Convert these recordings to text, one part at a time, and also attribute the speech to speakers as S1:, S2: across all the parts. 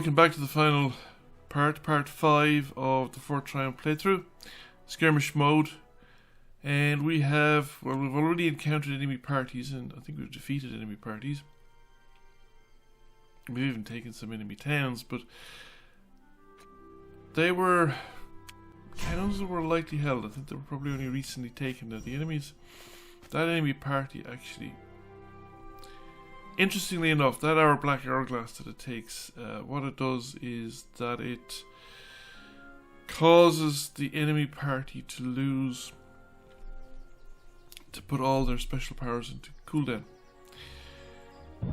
S1: welcome back to the final part 5 of the Fort Triumph playthrough, skirmish mode. And we have, well, we've already encountered enemy parties, and I think we've defeated enemy parties. We've even taken some enemy towns, but they were towns that were lightly held. I think they were probably only recently taken. Now the enemies, that enemy party actually, interestingly enough, that black hourglass that it takes, what it does is that it causes the enemy party to lose, to put all their special powers into cooldown.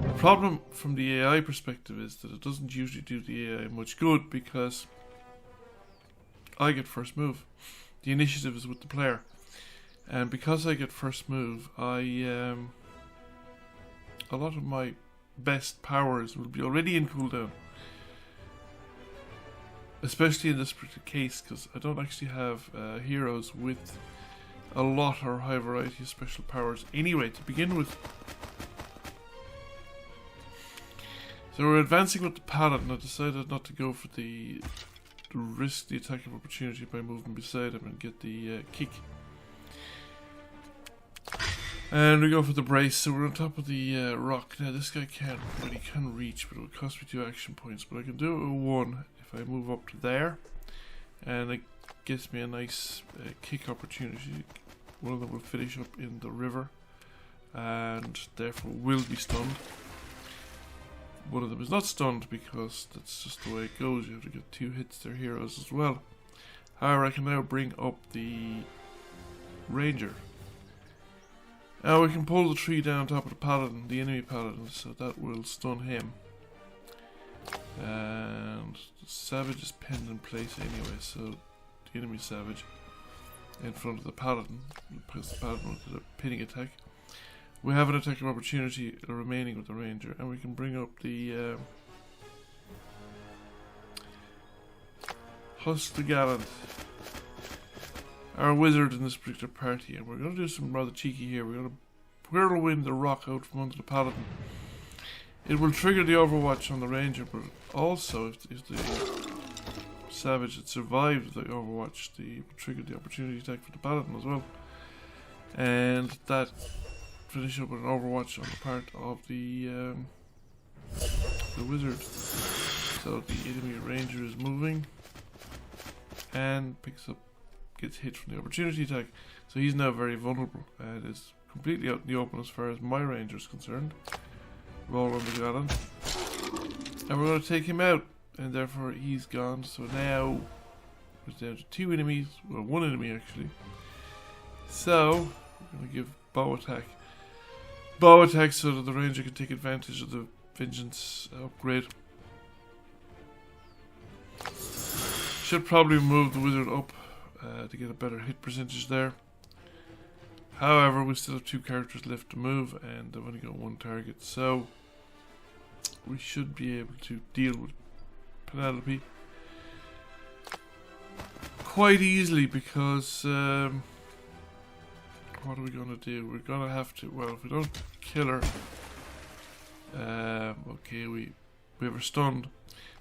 S1: The problem from the AI perspective is that it doesn't usually do the AI much good, because I get first move. The initiative is with the player, and because I get first move, a lot of my best powers will be already in cooldown. Especially in this particular case, because I don't actually have heroes with a lot or high variety of special powers anyway to begin with. So we're advancing with the Paladin. I decided not to go for to risk the attack of opportunity by moving beside him and get the kick. And we go for the brace, so we're on top of the rock. Now this guy can't really reach, but it will cost me 2 action points. But I can do it with 1 if I move up to there, and it gives me a nice kick opportunity. One of them will finish up in the river, and therefore will be stunned. One of them is not stunned because that's just the way it goes. You have to get 2 hits. They're heroes as well. However, I can now bring up the ranger. Now we can pull the tree down on top of the paladin, the enemy paladin, so that will stun him. And the savage is pinned in place anyway, so the enemy savage in front of the paladin, press the paladin with the pinning attack. We have an attack of opportunity remaining with the ranger, and we can bring up the Husk the Gallant, our wizard in this particular party, and we're going to do something rather cheeky here. We're going to whirlwind the rock out from under the paladin. It will trigger the overwatch on the ranger, but also if the savage had survived the overwatch, it will trigger the opportunity attack for the paladin as well, and that finish up with an overwatch on the part of the wizard. So the enemy ranger is moving and gets hit from the opportunity attack. So he's now very vulnerable and is completely out in the open as far as my ranger is concerned. Roll on the Gallant, and we're going to take him out, and therefore he's gone. So now we're down to 2 enemies, well, 1 enemy actually. So we're going to give bow attack so that the ranger can take advantage of the vengeance upgrade. Should probably move the wizard up to get a better hit percentage there. However, we still have 2 characters left to move, and I've only got 1 target, so we should be able to deal with Penelope quite easily, because what are we going to do? We're going to have to, well, if we don't kill her, okay, we have her stunned,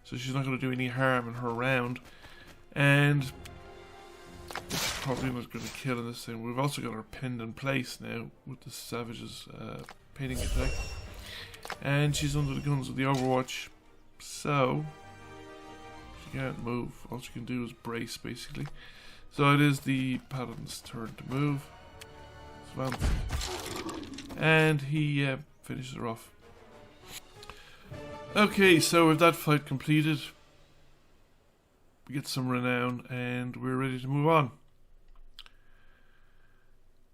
S1: so she's not going to do any harm in her round, and it's probably not going to kill in this thing. We've also got her pinned in place now with the savage's pinning attack, and she's under the guns of the overwatch, so she can't move. All she can do is brace, basically. So it is the paladin's turn to move. And he finishes her off. Okay, so with that fight completed, we get some renown and we're ready to move on.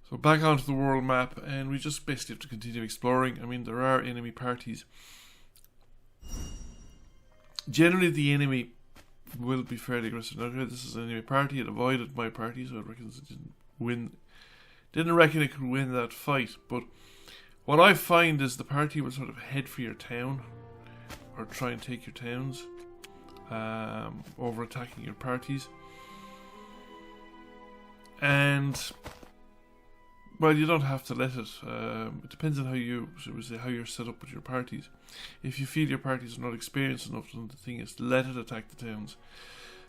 S1: So back onto the world map, and we just basically have to continue exploring. I mean, there are enemy parties. Generally the enemy will be fairly aggressive. Now, okay, this is an enemy party. It avoided my party, so it reckons it didn't win. Didn't reckon it could win that fight, but what I find is the party will sort of head for your town, or try and take your towns, over attacking your parties. And Well, you don't have to let it. It depends on how you, should we say, how you're set up with your parties. If you feel your parties are not experienced enough, then the thing is, let it attack the towns.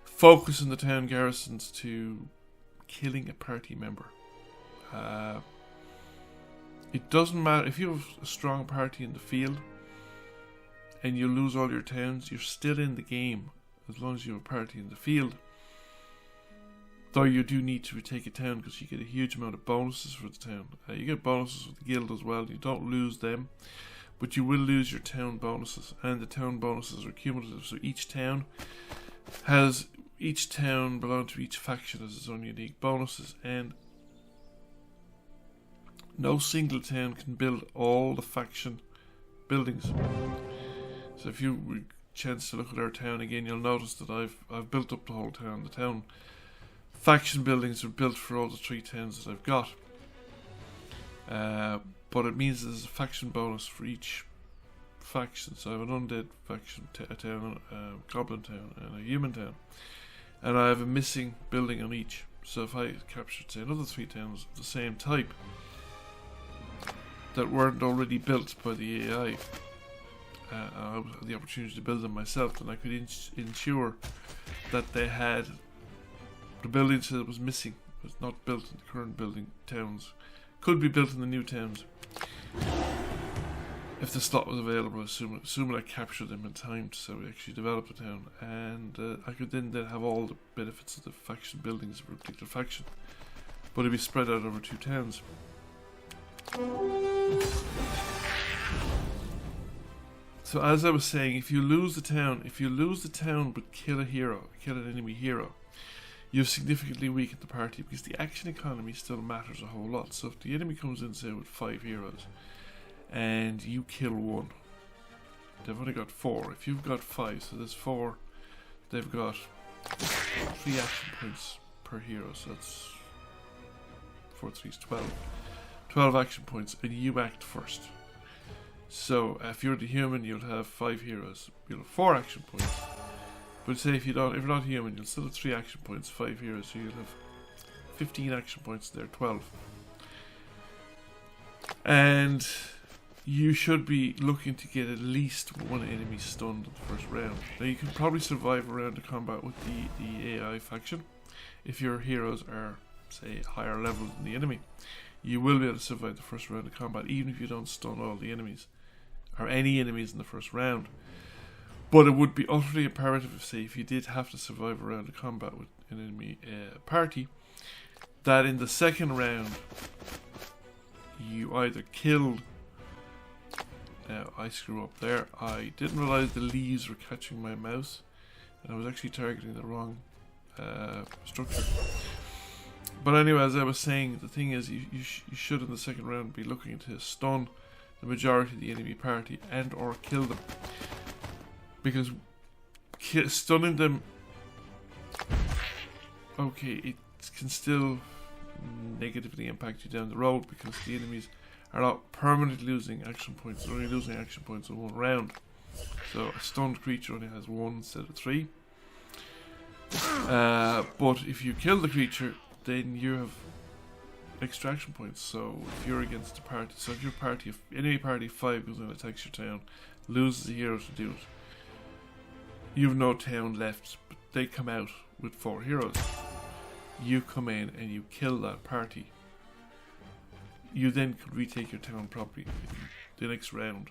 S1: Focus on the town garrisons to killing a party member. It doesn't matter if you have a strong party in the field and you lose all your towns, you're still in the game as long as you have a party in the field. Though you do need to retake a town because you get a huge amount of bonuses for the town. You get bonuses with the guild as well. You don't lose them, but you will lose your town bonuses, and the town bonuses are cumulative. So each town belongs to each faction has its own unique bonuses, and no single town can build all the faction buildings. So if you chance to look at our town again, you'll notice that I've built up the whole town. The town faction buildings are built for all the 3 towns that I've got. But it means there's a faction bonus for each faction. So I have an undead faction town, a goblin town, and a human town. And I have a missing building on each. So if I captured, say, another 3 towns of the same type that weren't already built by the AI, I had the opportunity to build them myself, then I could ensure that they had the buildings that was missing, was not built in the current building towns, could be built in the new towns if the slot was available, assuming I captured them in time so we actually developed the town, and I could then have all the benefits of the faction buildings of a particular faction, but it'd be spread out over 2 towns. So as I was saying, if you lose the town but kill an enemy hero, you've significantly weakened the party, because the action economy still matters a whole lot. So if the enemy comes in, say, with 5 heroes, and you kill 1, they've only got 4. If you've got 5, so there's 4, they've got 3 action points per hero, so that's 4 3 is 12. 12 action points, and you act first. So if you're the human, you'll have 5 heroes. You'll have 4 action points. But say if you're not human, you'll still have 3 action points, 5 heroes, so you'll have 15 action points there, 12. And you should be looking to get at least 1 enemy stunned in the first round. Now you can probably survive a round of combat with the AI faction if your heroes are, say, higher level than the enemy. You will be able to survive the first round of combat, even if you don't stun all the enemies, or any enemies in the first round. But it would be utterly imperative, if you did have to survive a round of combat with an enemy party, that in the second round you either killed. Now I screw up there. I didn't realise the leaves were catching my mouse, and I was actually targeting the wrong structure. But anyway, as I was saying, the thing is, you should in the second round be looking to stun the majority of the enemy party and or kill them. Because stunning them, okay, it can still negatively impact you down the road, because the enemies are not permanently losing action points. They're only losing action points in 1 round. So a stunned creature only has 1 instead of 3. But if you kill the creature, then you have extra action points. So if you're against a party, so if your party, if enemy party 5 goes in and attacks your town, loses a hero to do it, you have no town left, but they come out with 4 heroes. You come in and you kill that party. You then could retake your town properly in the next round,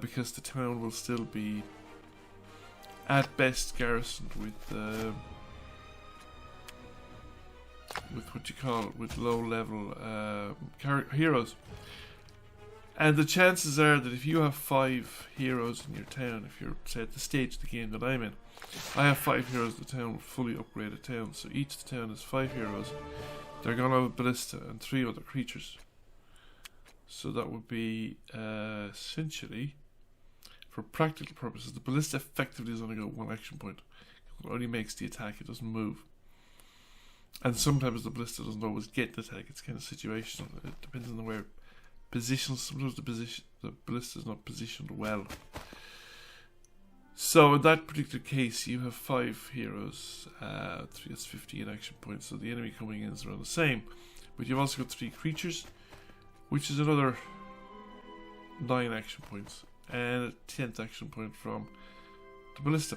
S1: because the town will still be at best garrisoned with what you call it, with low level heroes. And the chances are that if you have 5 heroes in your town, if you're, say, at the stage of the game that I'm in, I have 5 heroes in the town with fully upgraded town. So each town has 5 heroes. They're going to have a ballista and 3 other creatures. So that would be essentially, for practical purposes, the ballista effectively has only got 1 action point. It only makes the attack, it doesn't move. And sometimes the ballista doesn't always get the attack. It's kind of situational. It depends on the way positions. Sometimes the ballista is not positioned well. So in that particular case, you have 5 heroes. That's 15 action points. So the enemy coming in is around the same. But you've also got 3 creatures, which is another 9 action points, and a 10th action point from the ballista,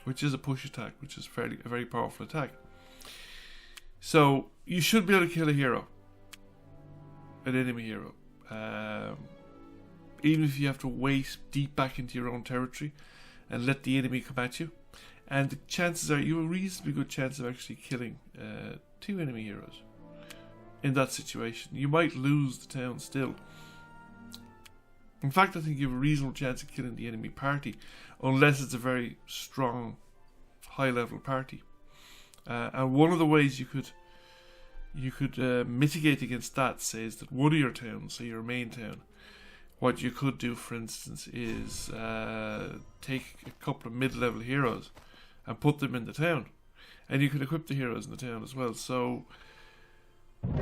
S1: which is a push attack, which is a very powerful attack. So you should be able to kill a hero, an enemy hero, even if you have to wait deep back into your own territory and let the enemy come at you. And the chances are you have a reasonably good chance of actually killing 2 enemy heroes in that situation. You might lose the town still. In fact, I think you have a reasonable chance of killing the enemy party, unless it's a very strong, high-level party. And one of the ways you could mitigate against that, say, is that one of your towns, say your main town, what you could do, for instance, is take a couple of mid-level heroes and put them in the town, and you can equip the heroes in the town as well. So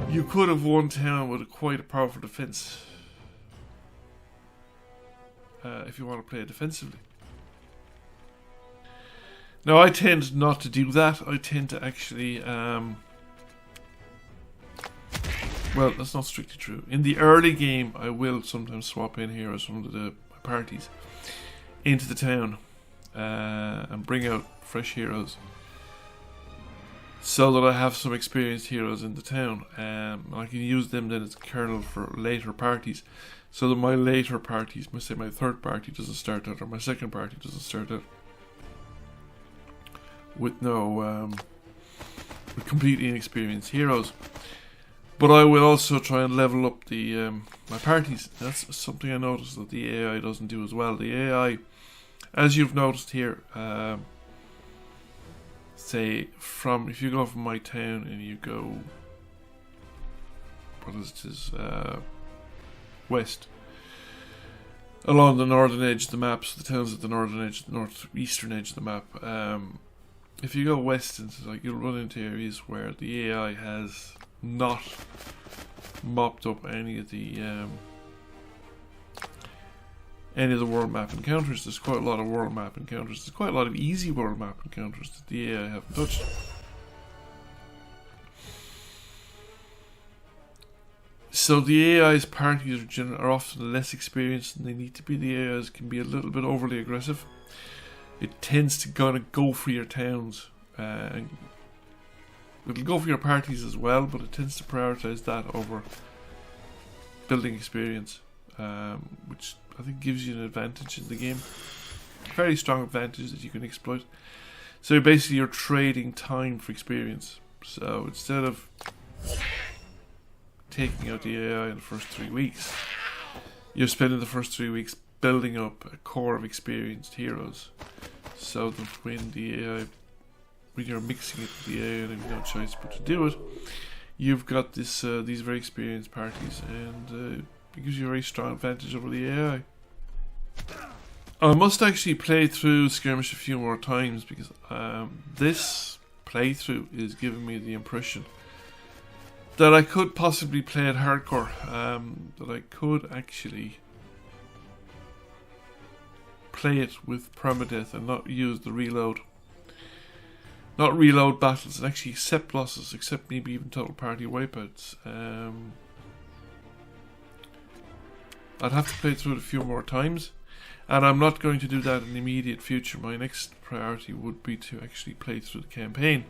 S1: you could have one town with quite a powerful defense. If you want to play it defensively. Now, I tend not to do that. I tend to actually... well, that's not strictly true. In the early game, I will sometimes swap in heroes from my parties into the town and bring out fresh heroes, so that I have some experienced heroes in the town. I can use them then as kernel for later parties. So that my later parties, say my third party doesn't start out, or my second party doesn't start out with with completely inexperienced heroes. But I will also try and level up the my parties. That's something I noticed that the AI doesn't do as well. The AI, as you've noticed here, say if you go from my town and you go, what is this? West, along the northern edge of the map, so the towns at the northern edge, the northeastern edge of the map. If you go west into, you'll run into areas where the AI has not mopped up any of the world map encounters. There's quite a lot of world map encounters. There's quite a lot of easy world map encounters that the AI haven't touched. So the AI's parties are often less experienced than they need to be. The AIs can be a little bit overly aggressive. It tends to go for your towns. It'll go for your parties as well, but it tends to prioritize that over building experience, which I think gives you an advantage in the game. A very strong advantage that you can exploit. So basically you're trading time for experience. So instead of taking out the AI in the first 3 weeks, you're spending the first 3 weeks building up a core of experienced heroes, so that when you're mixing it with the AI and have no choice but to do it, you've got these very experienced parties, and it gives you a very strong advantage over the AI. I must actually play through Skirmish a few more times, because this playthrough is giving me the impression that I could possibly play it hardcore, that I could actually play it with permadeath and not use the reload. Not reload battles, and actually accept losses, accept maybe even total party wipeouts. I'd have to play through it a few more times, and I'm not going to do that in the immediate future. My next priority would be to actually play through the campaign.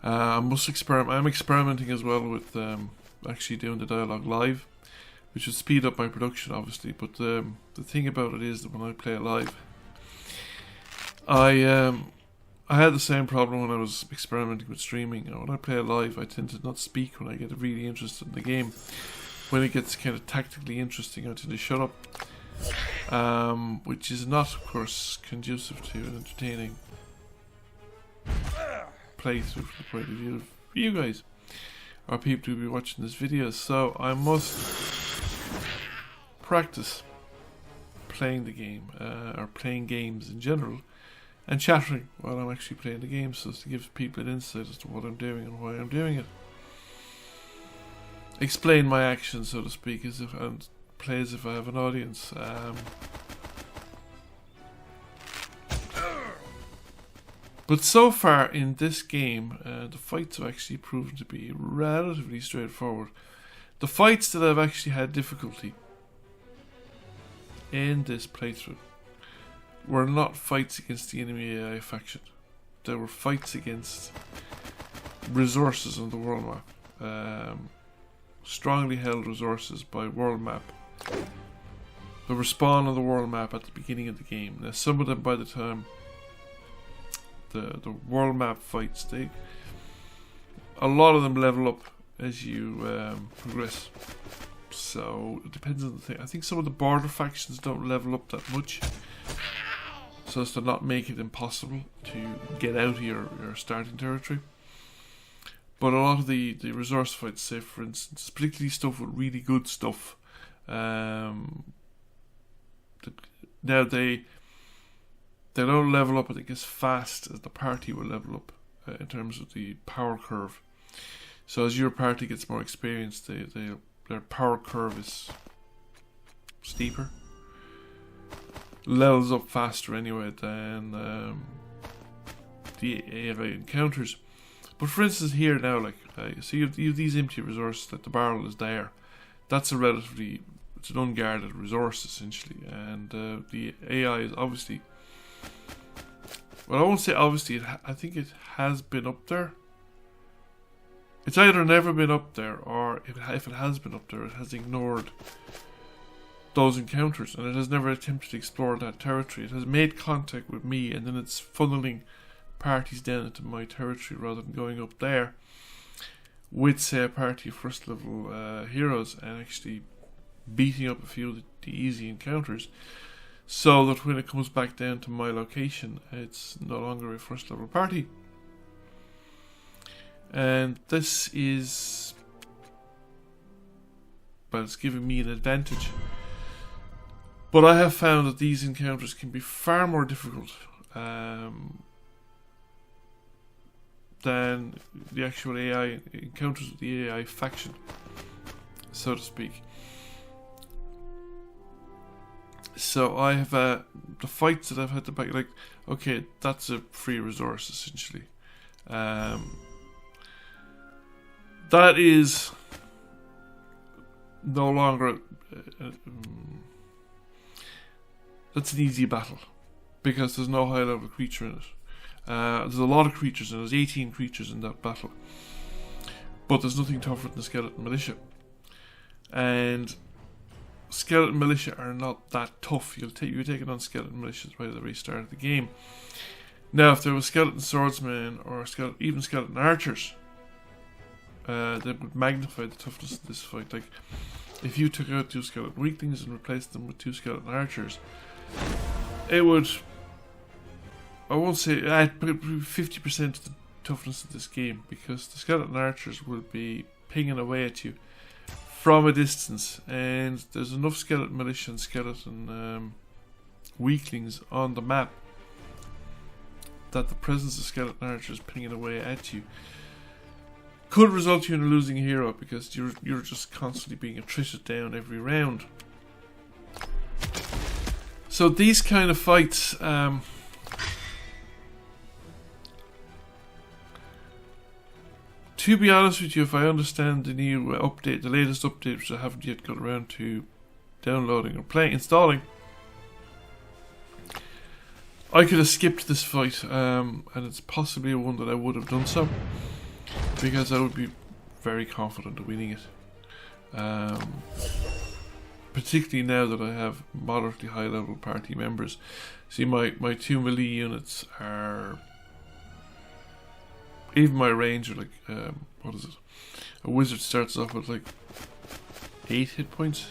S1: I'm experimenting as well with actually doing the dialogue live, which would speed up my production, obviously. But the thing about it is that when I play it live, I had the same problem when I was experimenting with streaming. When I play it live, I tend to not speak when I get really interested in the game. When it gets kind of tactically interesting, I tend to shut up, which is not, of course, conducive to an entertaining playthrough from the point of view of you guys, or people who will be watching this video. So I must practice playing the game, or playing games in general, and chattering while I'm actually playing the game, so as to give people an insight as to what I'm doing and why I'm doing it. Explain my actions, so to speak, and play as if I have an audience. But so far in this game, the fights have actually proven to be relatively straightforward. The fights that I've actually had difficulty in this playthrough were not fights against the enemy AI faction. There were fights against resources on the world map. Strongly held resources by world map. They were spawned on the world map at the beginning of the game. Now some of them, by the time the world map fights, a lot of them level up as you progress. So it depends on the thing. I think some of the border factions don't level up that much, so as to not make it impossible to get out of your starting territory. But a lot of the resource fights, say for instance, particularly stuff with really good stuff, now they don't level up, I think, as fast as the party will level up in terms of the power curve. So as your party gets more experienced, their power curve is steeper, levels up faster anyway than the AI encounters. But for instance, here now, like, so you have these empty resources, that the barrel is there. That's it's an unguarded resource essentially, and the AI is obviously, well, I won't say obviously, I think it has been up there. It's either never been up there, or if it has been up there, it has ignored those encounters, and it has never attempted to explore that territory. It has made contact with me, and then it's funneling parties down into my territory rather than going up there with, say, a party of first level heroes and actually beating up a few of the easy encounters, so that when it comes back down to my location, it's no longer a first level party. And this is, well, it's giving me an advantage. But I have found that these encounters can be far more difficult than the actual AI encounters with the AI faction, so to speak. So I have the fights that I've had to back, like, okay, that's a free resource essentially. That is no longer that's an easy battle because there's no high level creature in it. There's a lot of creatures, and there's 18 creatures in that battle, but there's nothing tougher than the skeleton militia. And skeleton militia are not that tough. You're taking on skeleton militias right at the very start of the game. Now, if there was skeleton swordsmen or even skeleton archers, that would magnify the toughness of this fight. Like, if you took out 2 skeleton weaklings and replaced them with 2 skeleton archers, it would, I won't say add 50% of the toughness of this game, because the skeleton archers will be pinging away at you from a distance, and there's enough skeleton militia and skeleton weaklings on the map that the presence of skeleton archers pinging away at you could result you in a losing hero, because you're just constantly being attrited down every round. So these kind of fights, to be honest with you, if I understand the new update, the latest update, which I haven't yet got around to downloading or installing, I could have skipped this fight, and it's possibly one that I would have done so, because I would be very confident of winning it. Particularly now that I have moderately high level party members. See, my 2 melee units are, even my ranger, like, what is it? A wizard starts off with like 8 hit points,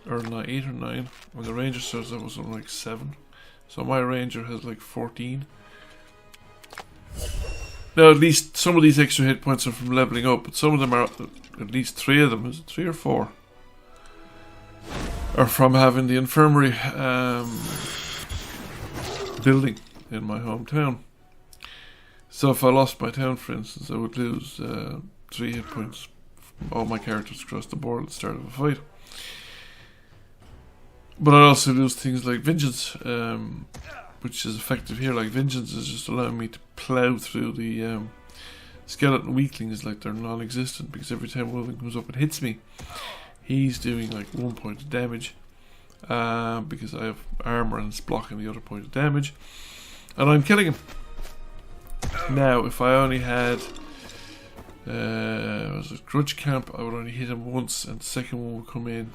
S1: or 8 or 9, when the ranger starts off with something like 7. So my ranger has like 14. Now, at least some of these extra hit points are from leveling up, but some of them are, at least 3 of them, is it 3 or 4? Are from having the infirmary building in my hometown. So if I lost my town, for instance, I would lose 3 hit points from all my characters across the board at the start of a fight. But I'd also lose things like vengeance which is effective here. Like Vengeance is just allowing me to plow through the skeleton weaklings like they're non-existent, because every time one of them comes up and hits me, he's doing like 1 point of damage, because I have armor and it's blocking the other point of damage, and I'm killing him. Now, if I only had was it Grudge Camp, I would only hit him once, and the second one would come in,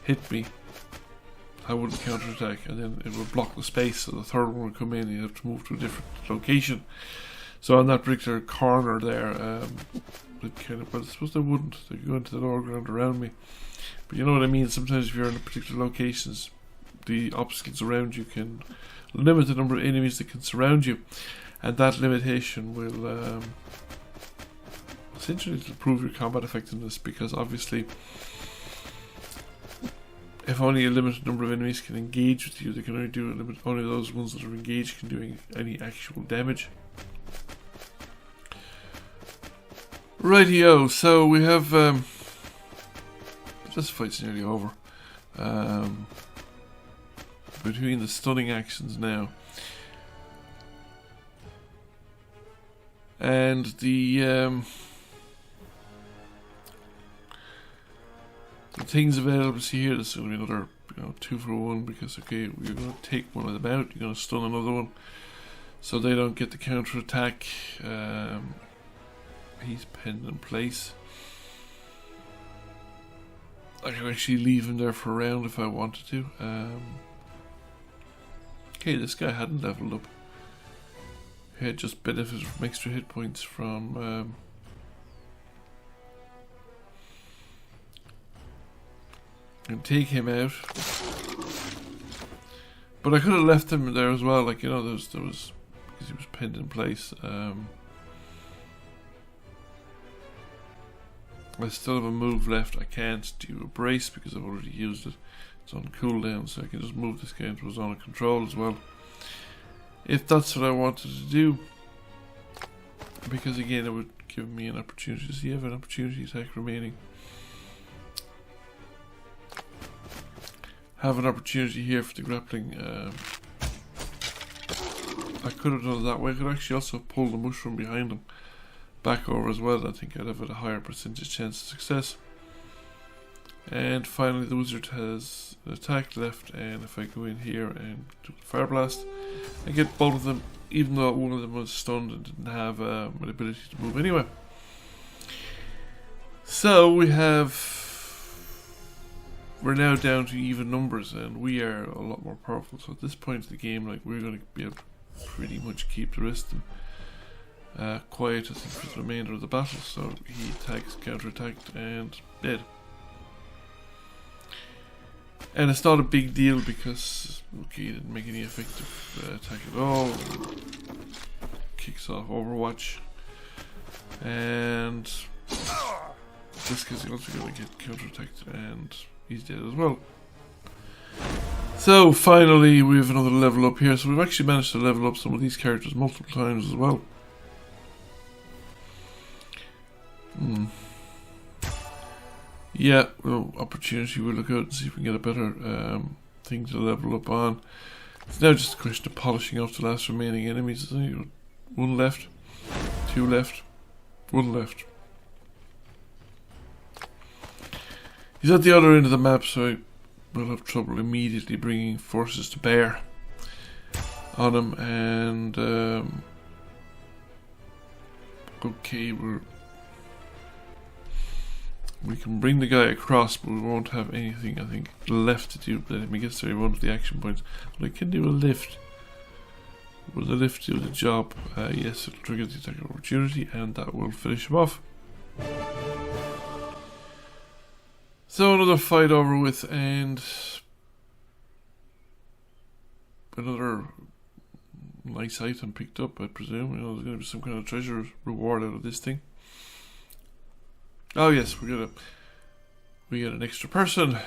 S1: hit me. I wouldn't counterattack, and then it would block the space, so the third one would come in and you'd have to move to a different location. So on that particular corner there, it kind of, well, I suppose they wouldn't. They could go into the lower ground around me. But you know what I mean? Sometimes if you're in particular locations, the obstacles around you can limit the number of enemies that can surround you. And that limitation will essentially improve your combat effectiveness, because obviously if only a limited number of enemies can engage with you, they can only do only those ones that are engaged can do any actual damage. Rightio, so we have this fight's nearly over. Between the stunning actions now and the things available. See here, there's going to be another 2 for 1, because okay, we're going to take one of them out, you're going to stun another one, so they don't get the counter attack. He's pinned in place. I can actually leave him there for a round if I wanted to. Okay, this guy hadn't leveled up. He had just benefited from extra hit points from and take him out. But I could have left him there as well, like, there was because he was pinned in place. I still have a move left. I can't do a brace because I've already used it. It's on cooldown, so I can just move this guy into a zone of control as well, if that's what I wanted to do. Because again, it would give me an opportunity to see if I have an opportunity attack remaining. Have an opportunity here for the grappling. I could have done it that way. I could actually also pull the mushroom behind him back over as well. I think I'd have a higher percentage chance of success. And finally, the wizard has an attack left, and if I go in here and do the fire blast, I get both of them, even though one of them was stunned and didn't have an ability to move anyway. So we're now down to even numbers, and we are a lot more powerful. So at this point in the game, like, we're going to be able to pretty much keep the rest of them quiet, I think, for the remainder of the battle. So he attacks, counterattacked, and dead. And it's not a big deal because, okay, he didn't make any effective attack at all. Kicks off Overwatch. And this guy's also going to get counterattacked, and he's dead as well. So finally we have another level up here. So we've actually managed to level up some of these characters multiple times as well. Yeah, well, opportunity, we'll look out and see if we can get a better thing to level up on. It's now just a question of polishing off the last remaining enemies. There's only 1 left, 2 left, 1 left. He's at the other end of the map, so I will have trouble immediately bringing forces to bear on him. And okay, we can bring the guy across, but we won't have anything, I think, left to do. But let me get to one of the action points. But I can do a lift. Will the lift do the job? Yes, it'll trigger the attack of opportunity, and that will finish him off. So another fight over with, and another nice item picked up, I presume. There's going to be some kind of treasure reward out of this thing. Oh yes, we get an extra person.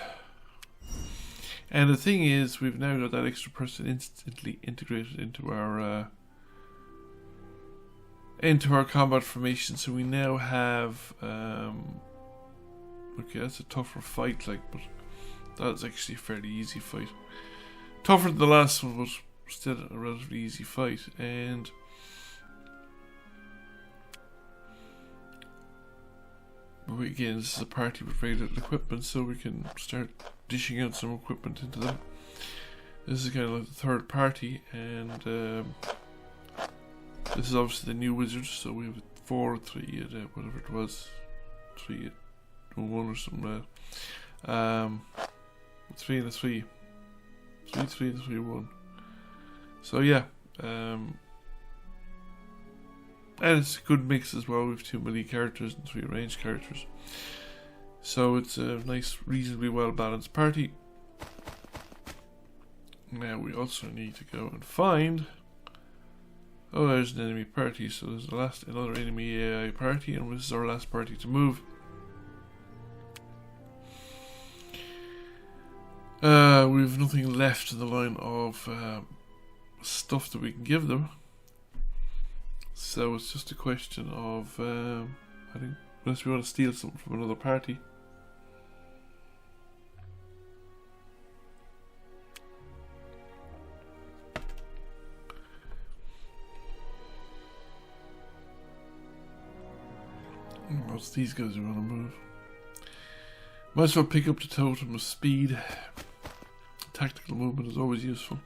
S1: And the thing is, we've now got that extra person instantly integrated into our combat formation. So we now have okay, that's a tougher fight, like, but that's actually a fairly easy fight. Tougher than the last one, but still a relatively easy fight. And again, this is a party with very little equipment, so we can start dishing out some equipment into them. This is kind of like the third party, and this is obviously the new wizard, so we have 4, 3, whatever it was, 3, 1 or something like that. 3 and a 3. 3, 3 and 3, 1. So yeah, and it's a good mix as well. We have 2 melee characters and 3 ranged characters. So it's a nice, reasonably well balanced party. Now we also need to go and find... Oh, there's an enemy party. So there's another enemy AI party, and this is our last party to move. We've nothing left in the line of stuff that we can give them. So it's just a question of, I think, unless we want to steal something from another party. What's these guys who want to move? Might as well pick up the totem of speed. Tactical movement is always useful.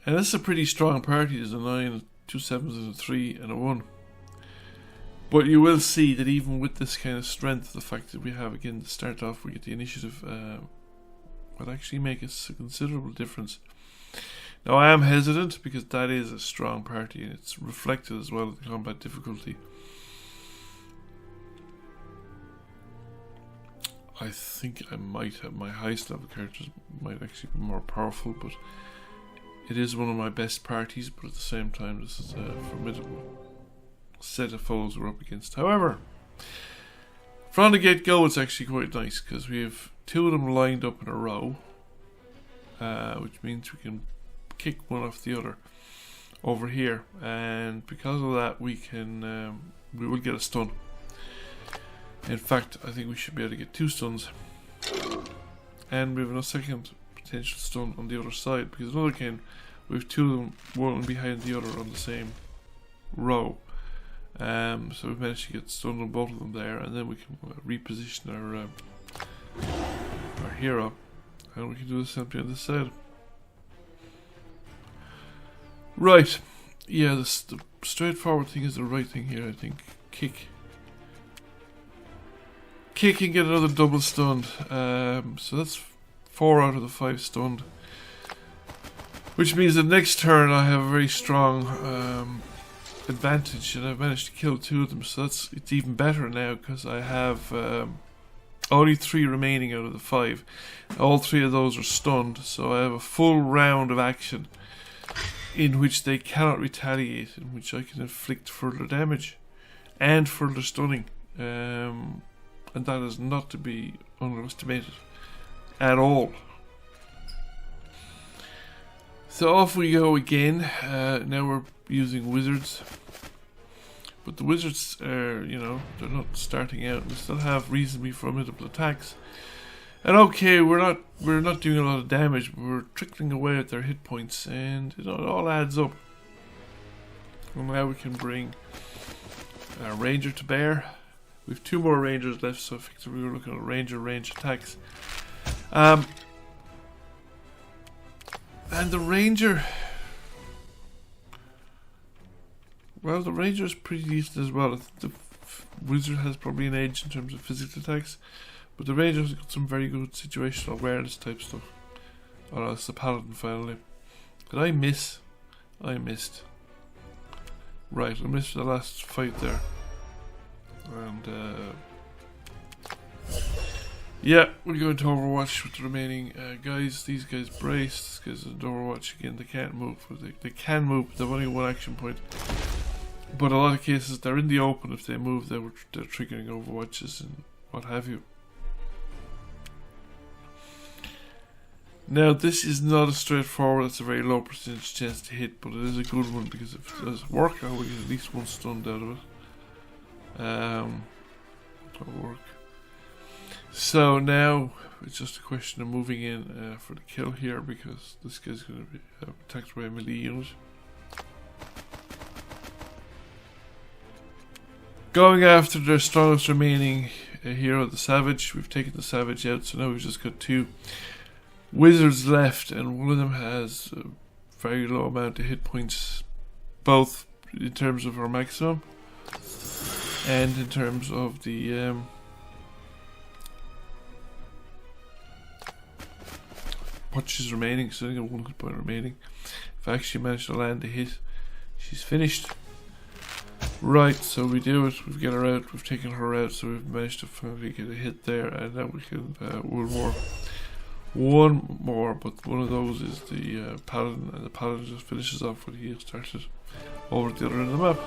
S1: And this is a pretty strong party. There's a 9, 2 7s and a 3 and a 1. But you will see that even with this kind of strength, the fact that we have, again, to start off, we get the initiative, will actually make us a considerable difference. Now I am hesitant because that is a strong party, and it's reflected as well in the combat difficulty. I think I might have my highest level characters might actually be more powerful, but it is one of my best parties. But at the same time, this is a formidable set of foes we're up against. However, from the get-go, it's actually quite nice because we have 2 of them lined up in a row, which means we can kick one off the other over here, and because of that, we will get a stun. In fact, I think we should be able to get 2 stuns, and we have a second potential stun on the other side, because another cane, we have 2 of them, one behind the other on the same row. So we've managed to get stunned on both of them there, and then we can reposition our hero, and we can do the same thing on this side. Right, yeah, the straightforward thing is the right thing here, I think. Kick and get another double stunned. So that's 4 out of the 5 stunned, which means the next turn I have a very strong advantage, and I've managed to kill 2 of them. So it's even better now because I have only 3 remaining out of the 5. All 3 of those are stunned, so I have a full round of action in which they cannot retaliate, in which I can inflict further damage and further stunning. And that is not to be underestimated at all. So off we go again. Now we're using wizards, but the wizards are, they're not starting out. We still have reasonably formidable attacks, and okay, we're not doing a lot of damage, but we're trickling away at their hit points, and it all adds up. And now we can bring a ranger to bear. We have 2 more rangers left, so effectively we're looking at ranger range attacks. And the ranger... Well, the ranger is pretty decent as well. The wizard has probably an edge in terms of physical attacks, but the ranger has got some very good situational awareness type stuff. Oh, it's the paladin finally. Did I miss? I missed. Right, I missed the last fight there. And yeah, we're going to Overwatch with the remaining guys. These guys brace. These guys in Overwatch again. They can't move. They can move, but they've only 1 action point. But in a lot of cases, they're in the open. If they move, they're triggering Overwatches and what have you. Now, this is not as straightforward. It's a very low percentage chance to hit, but it is a good one because if it does work, I will get at least 1 stunned out of it. That'll work. So now it's just a question of moving in for the kill here, because this guy's going to be attacked by a melee unit. Going after their strongest remaining hero, the Savage. We've taken the Savage out, so now we've just got 2 wizards left, and one of them has a very low amount of hit points, both in terms of our maximum and in terms of the what she's remaining. So I think 1 hit point remaining. If I actually manage to land a hit, she's finished. Right, so we do it, we've got her out, we've taken her out, so we've managed to finally get a hit there, and now we can, one more, but one of those is the Paladin, and the Paladin just finishes off what he started over at the other end of the map.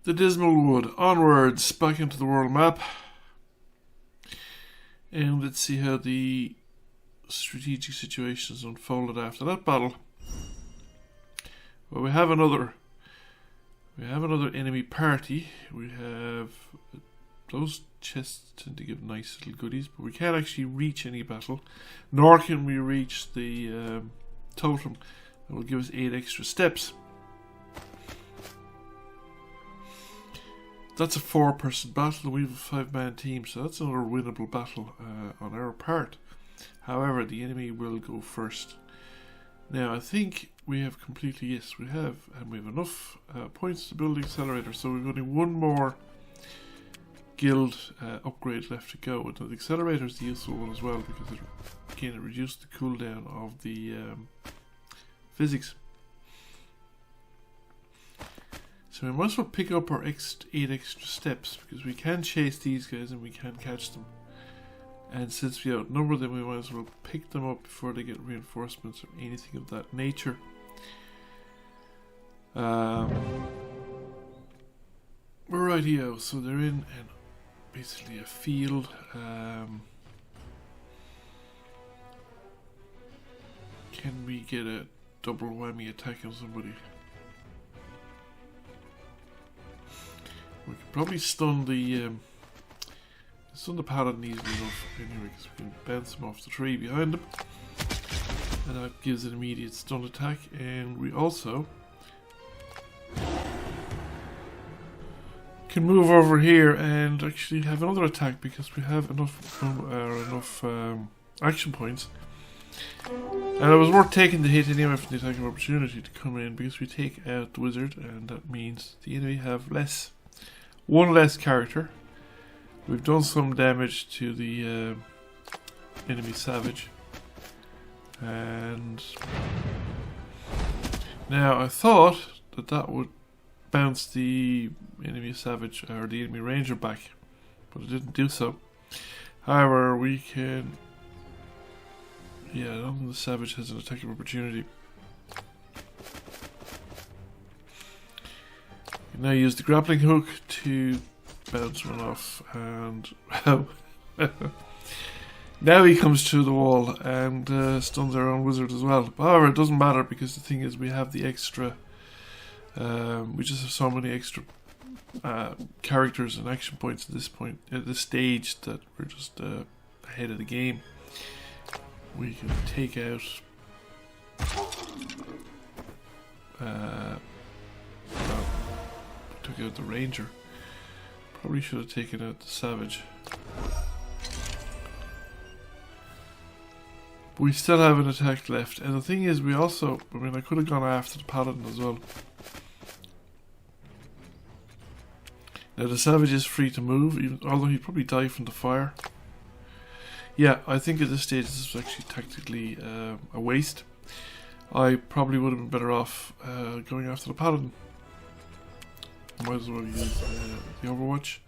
S1: The Dismal Wood, onwards, back into the world map, and let's see how the strategic situations unfolded after that battle. Well, we have another enemy party. We have those chests tend to give nice little goodies, but we can't actually reach any battle, nor can we reach the totem that will give us 8 extra steps. That's a 4-person battle, and we have a 5-man team, so that's another winnable battle on our part. However, the enemy will go first. Now, I think we have completely, yes, we have enough points to build the accelerator, so we've only 1 more guild upgrade left to go. And the accelerator is the useful one as well, because it reduced the cooldown of the physics. So we might as well pick up our 8 extra steps, because we can chase these guys and we can catch them. And since we outnumber them, we might as well pick them up before they get reinforcements or anything of that nature. Rightio, so they're in basically a field. Can we get a double whammy attack on somebody? We could probably stun the Paladin easily enough anyway, because we can bounce him off the tree behind him, and that gives an immediate stun attack. And we also can move over here and actually have another attack, because we have enough action points. And it was worth taking the hit anyway from the attack of opportunity to come in, because we take out the wizard, and that means the enemy have one less character. We've done some damage to the enemy Savage, and now I thought that would bounce the enemy Savage or the enemy Ranger back, but it didn't do so. However, we can, yeah, I don't think the Savage has an attack of opportunity. You now use the grappling hook to bounce one off, and now he comes through the wall and stuns our own wizard as well. However, it doesn't matter, because the thing is, we have the extra, we just have so many extra characters and action points at this stage, that we're just ahead of the game. We can take out took out the Ranger. Probably should have taken out the Savage. But we still have an attack left. And the thing is, we also, I mean, I could have gone after the Paladin as well. Now the Savage is free to move, although he'd probably die from the fire. Yeah, I think at this stage this was actually tactically a waste. I probably would have been better off going after the Paladin. Might as well use the Overwatch,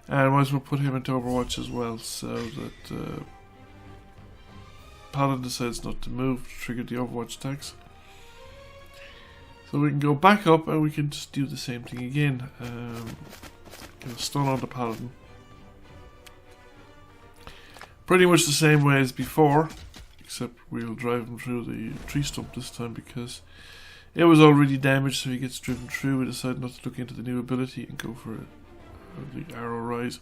S1: and might as well put him into Overwatch as well, so that Paladin decides not to move to trigger the Overwatch attacks. So we can go back up and we can just do the same thing again. Get a stun on the Paladin. Pretty much the same way as before, except we'll drive him through the tree stump this time, because It was already damaged, so he gets driven through. We decide not to look into the new ability and go for the arrow rise.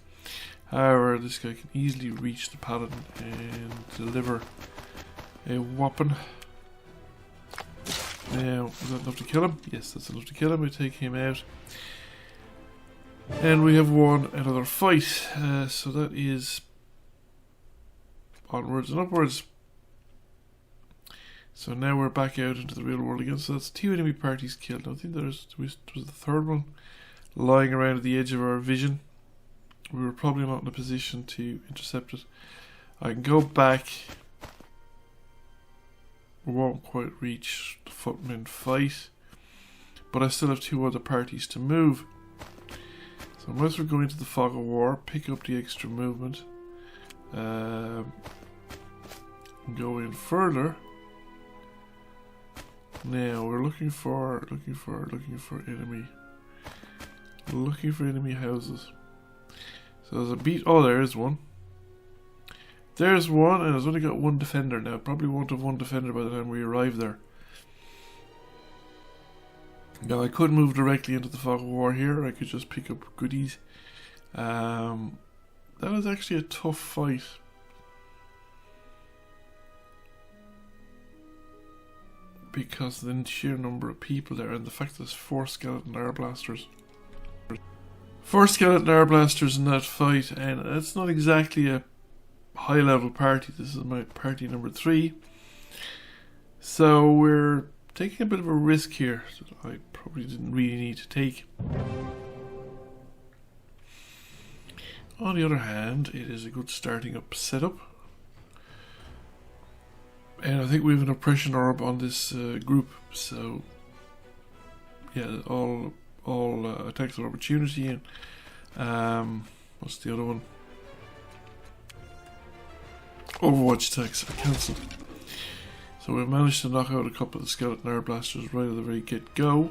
S1: However, this guy can easily reach the paladin and deliver a weapon. Now, is that enough to kill him? Yes, that's enough to kill him. We take him out. And we have won another fight. So that is onwards and upwards. So now we're back out into the real world again. So that's 2 enemy parties killed. I think there was the third one lying around at the edge of our vision. We were probably not in a position to intercept it. I can go back. We won't quite reach the footmen fight, but I still have 2 other parties to move. So unless we're going to the Fog of War, pick up the extra movement, go in further. Now we're looking for enemy houses. So there's a beat. Oh, there is one. There's one, and it's only got 1 defender now. Probably won't have 1 defender by the time we arrive there. Now I could move directly into the Fog of War here. I could just pick up goodies. That is actually a tough fight. Because of the sheer number of people there and the fact that there's 4 skeleton air blasters. 4 skeleton air blasters in that fight, and it's not exactly a high level party. This is my party number 3. So we're taking a bit of a risk here that I probably didn't really need to take. On the other hand, it is a good starting up setup. And I think we have an oppression orb on this group, so yeah, all attacks of opportunity, and what's the other one? Overwatch attacks are cancelled. So we've managed to knock out a couple of the skeleton air blasters right at the very get-go,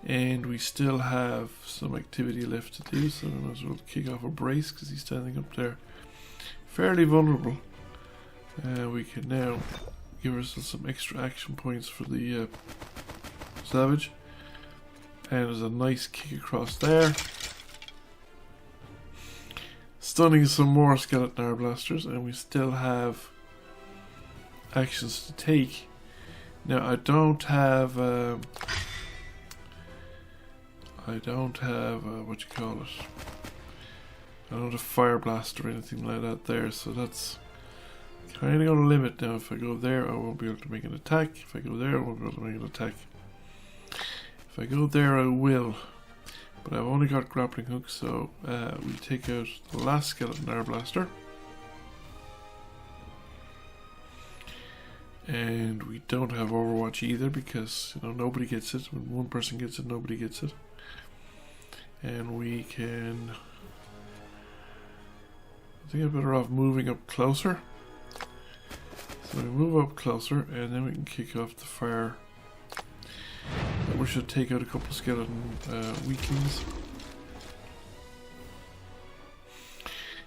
S1: and we still have some activity left to do, so we might as well kick off a brace because he's standing up there fairly vulnerable. We can now give ourselves some extra action points for the Savage. And there's a nice kick across there. Stunning some more skeleton air blasters, and we still have actions to take. Now I don't have what you call it. I don't have fire blast or anything like that there, so that's kind of going to limit. Now if I go there I won't be able to make an attack. If I go there I won't be able to make an attack. If I go there I will, but I've only got grappling hooks, so we take out the last skeleton air blaster. And we don't have Overwatch either because, you know, nobody gets it. When one person gets it, nobody gets it. And we can, I think I'm better off moving up closer. So we move up closer and then we can kick off the fire. We should take out a couple of skeleton weaklings.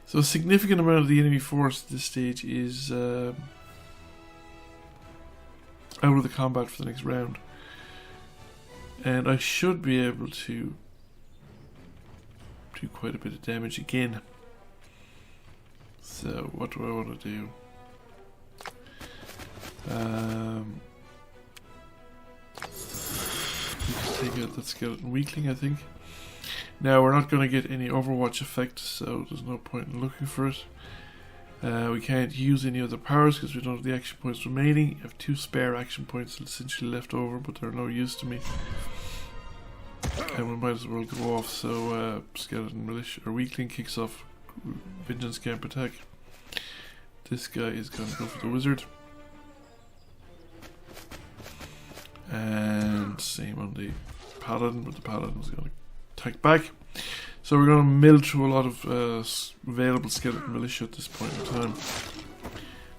S1: So a significant amount of the enemy force at this stage is out of the combat for the next round. And I should be able to do quite a bit of damage again. So what do I want to do? Take out that skeleton weakling, I think. Now we're not going to get any Overwatch effect, so there's no point in looking for it. We can't use any other powers because we don't have the action points remaining. I have 2 spare action points essentially left over, but they're no use to me. And we might as well go off. So skeleton militia or weakling kicks off vengeance camp attack. This guy is going to go for the wizard. And same on the paladin, but the paladin is going to attack back. So we're going to mill through a lot of available skeleton militia at this point in time,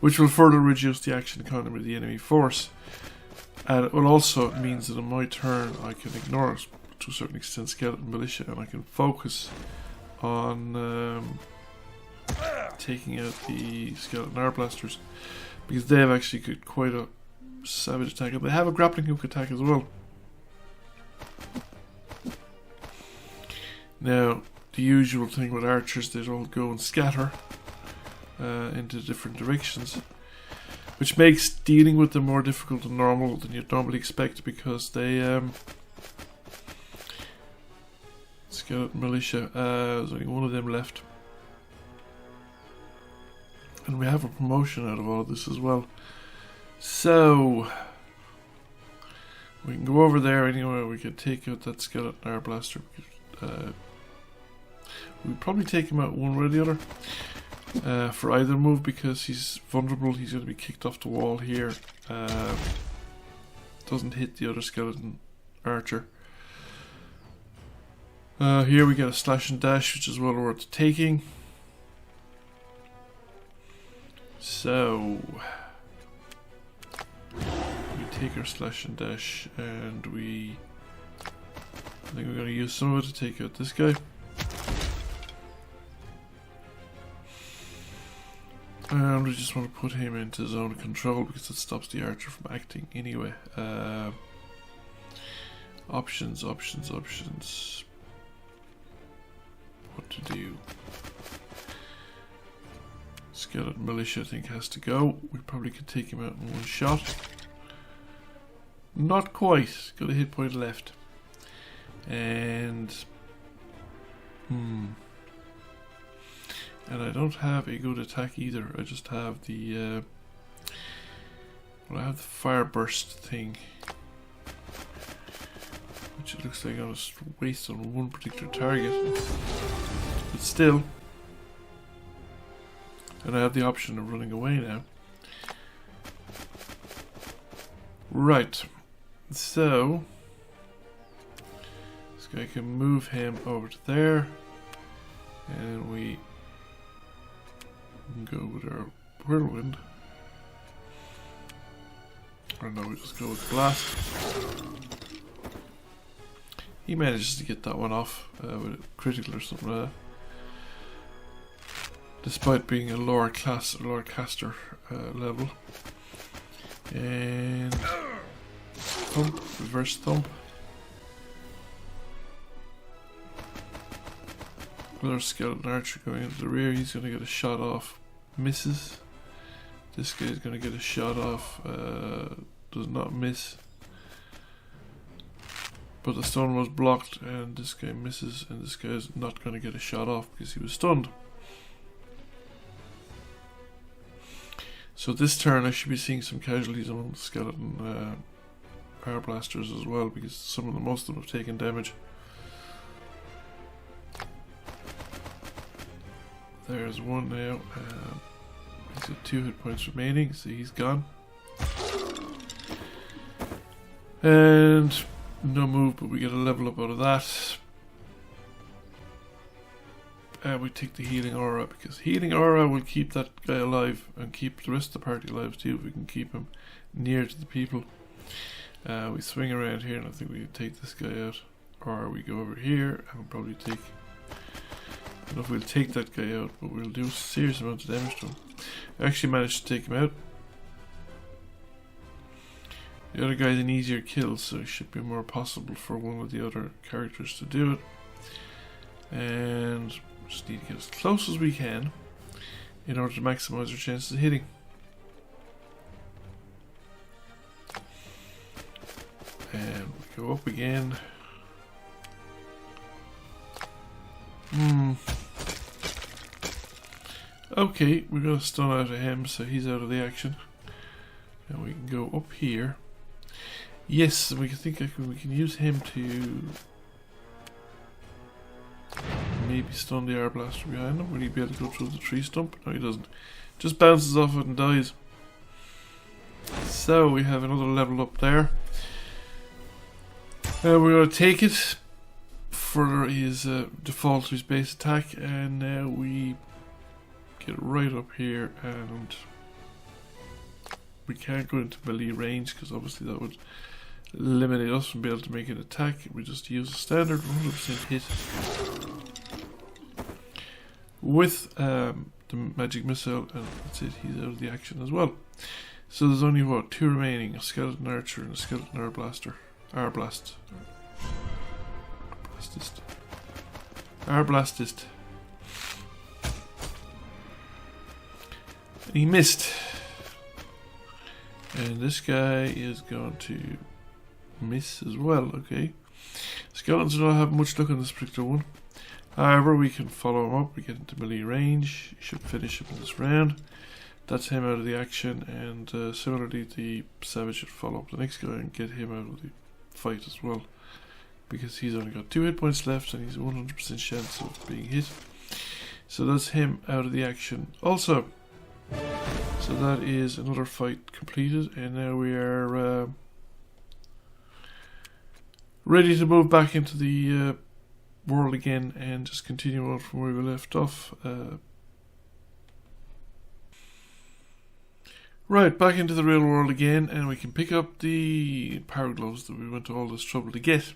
S1: which will further reduce the action economy of the enemy force. And it will also means that on my turn I can ignore, to a certain extent, skeleton militia, and I can focus on taking out the skeleton air blasters, because they have actually got quite a savage attack, and they have a grappling hook attack as well. Now, the usual thing with archers, they all go and scatter into different directions, which makes dealing with them more difficult than normal than you'd normally expect, because they skeleton militia. There's only one of them left, and we have a promotion out of all of this as well. So we can go over there anyway. We can take out that skeleton Arblaster. We'd probably take him out one way or the other for either move, because he's vulnerable. He's going to be kicked off the wall here. Doesn't hit the other skeleton archer. Here we get a slash and dash, which is well worth taking. So we take our slash and dash, and I think we're going to use some of it to take out this guy. And we just want to put him into zone control, because it stops the archer from acting anyway. Options. What to do? Skeleton militia, I think, has to go. We probably could take him out in one shot. Not quite. Got a hit point left. And I don't have a good attack either. I just have the I have the fire burst thing, which it looks like I was waste on one particular target, but still. And I have the option of running away now. Right, so this guy can move him over to there, and we can go with our whirlwind. Or no, we just go with blast. He manages to get that one off with a critical or something like that, despite being a lower class or lower caster level. And thump, reverse thump. Another skeleton archer going into the rear. He's going to get a shot off. Misses. This guy's going to get a shot off. Does not miss. But the stun was blocked, and this guy misses, and this guy's not going to get a shot off because he was stunned. So this turn I should be seeing some casualties among the skeleton Arblasters as well, because most of them have taken damage. There's one now. He's got 2 hit points remaining, so he's gone. And no move, but we get a level up out of that. And we take the healing aura, because healing aura will keep that guy alive and keep the rest of the party alive too, if we can keep him near to the people. We swing around here, and I think we can take this guy out. Or we go over here and we'll probably take... I don't know if we'll take that guy out, but we'll do a serious amount of damage to him. I actually managed to take him out. The other guy's an easier kill, so it should be more possible for one of the other characters to do it. And just need to get as close as we can in order to maximize our chances of hitting. And we go up again. Okay, we got a stun out of him, so he's out of the action. And we can go up here. Yes, and we can use him to maybe stun the Arblaster behind him. Will he be able to go through the tree stump? No, he doesn't. Just bounces off it and dies. So we have another level up there. We're going to take it for his default to his base attack, and now we get right up here, and we can't go into melee range because obviously that would eliminate us from being able to make an attack. We just use a standard 100% hit with the magic missile, and that's it. He's out of the action as well. So there's only what, 2 remaining, a skeleton archer and a skeleton arblaster. Arblastist. Arblastist. He missed. And this guy is going to miss as well, okay. Skeletons do not have much luck on this particular one. However, we can follow him up, we get into melee range, should finish him in this round. That's him out of the action, and similarly the Savage should follow up the next guy and get him out of the fight as well. Because he's only got 2 hit points left and he's a 100% chance of being hit. So that's him out of the action also. So that is another fight completed, and now we are ready to move back into the world again and just continue on from where we left off. Right, back into the real world again, and we can pick up the power gloves that we went to all this trouble to get.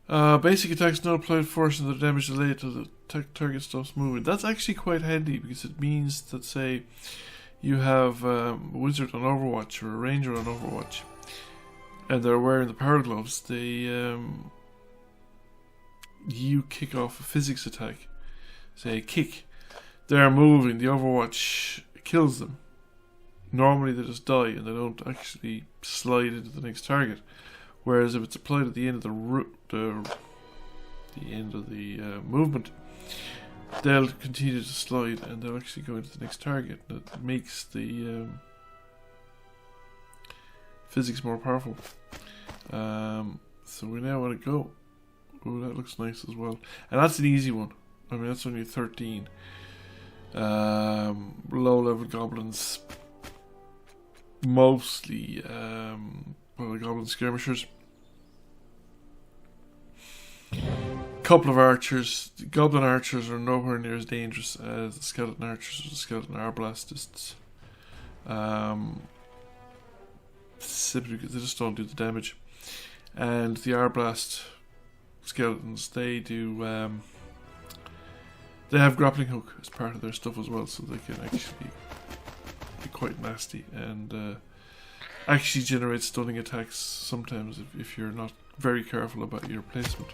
S1: Basic attacks not applied force and the damage delayed till the target stops moving. That's actually quite handy because it means that, say, you have a wizard on Overwatch or a ranger on Overwatch, and they're wearing the power gloves. You kick off a physics attack, say a kick. They're moving. The Overwatch kills them. Normally they just die and they don't actually slide into the next target. Whereas if it's applied at the end of the movement, they'll continue to slide and they'll actually go into the next target. That makes the physics more powerful. So we now want to go. Oh, that looks nice as well. And that's an easy one. I mean, that's only 13. Low level goblins. Mostly, the goblin skirmishers. Couple of archers. The goblin archers are nowhere near as dangerous as the skeleton archers or the skeleton arblastists. Simply because they just don't do the damage. And the arblast skeletons, they do they have grappling hook as part of their stuff as well, so they can actually be quite nasty and actually generate stunning attacks sometimes if you're not very careful about your placement.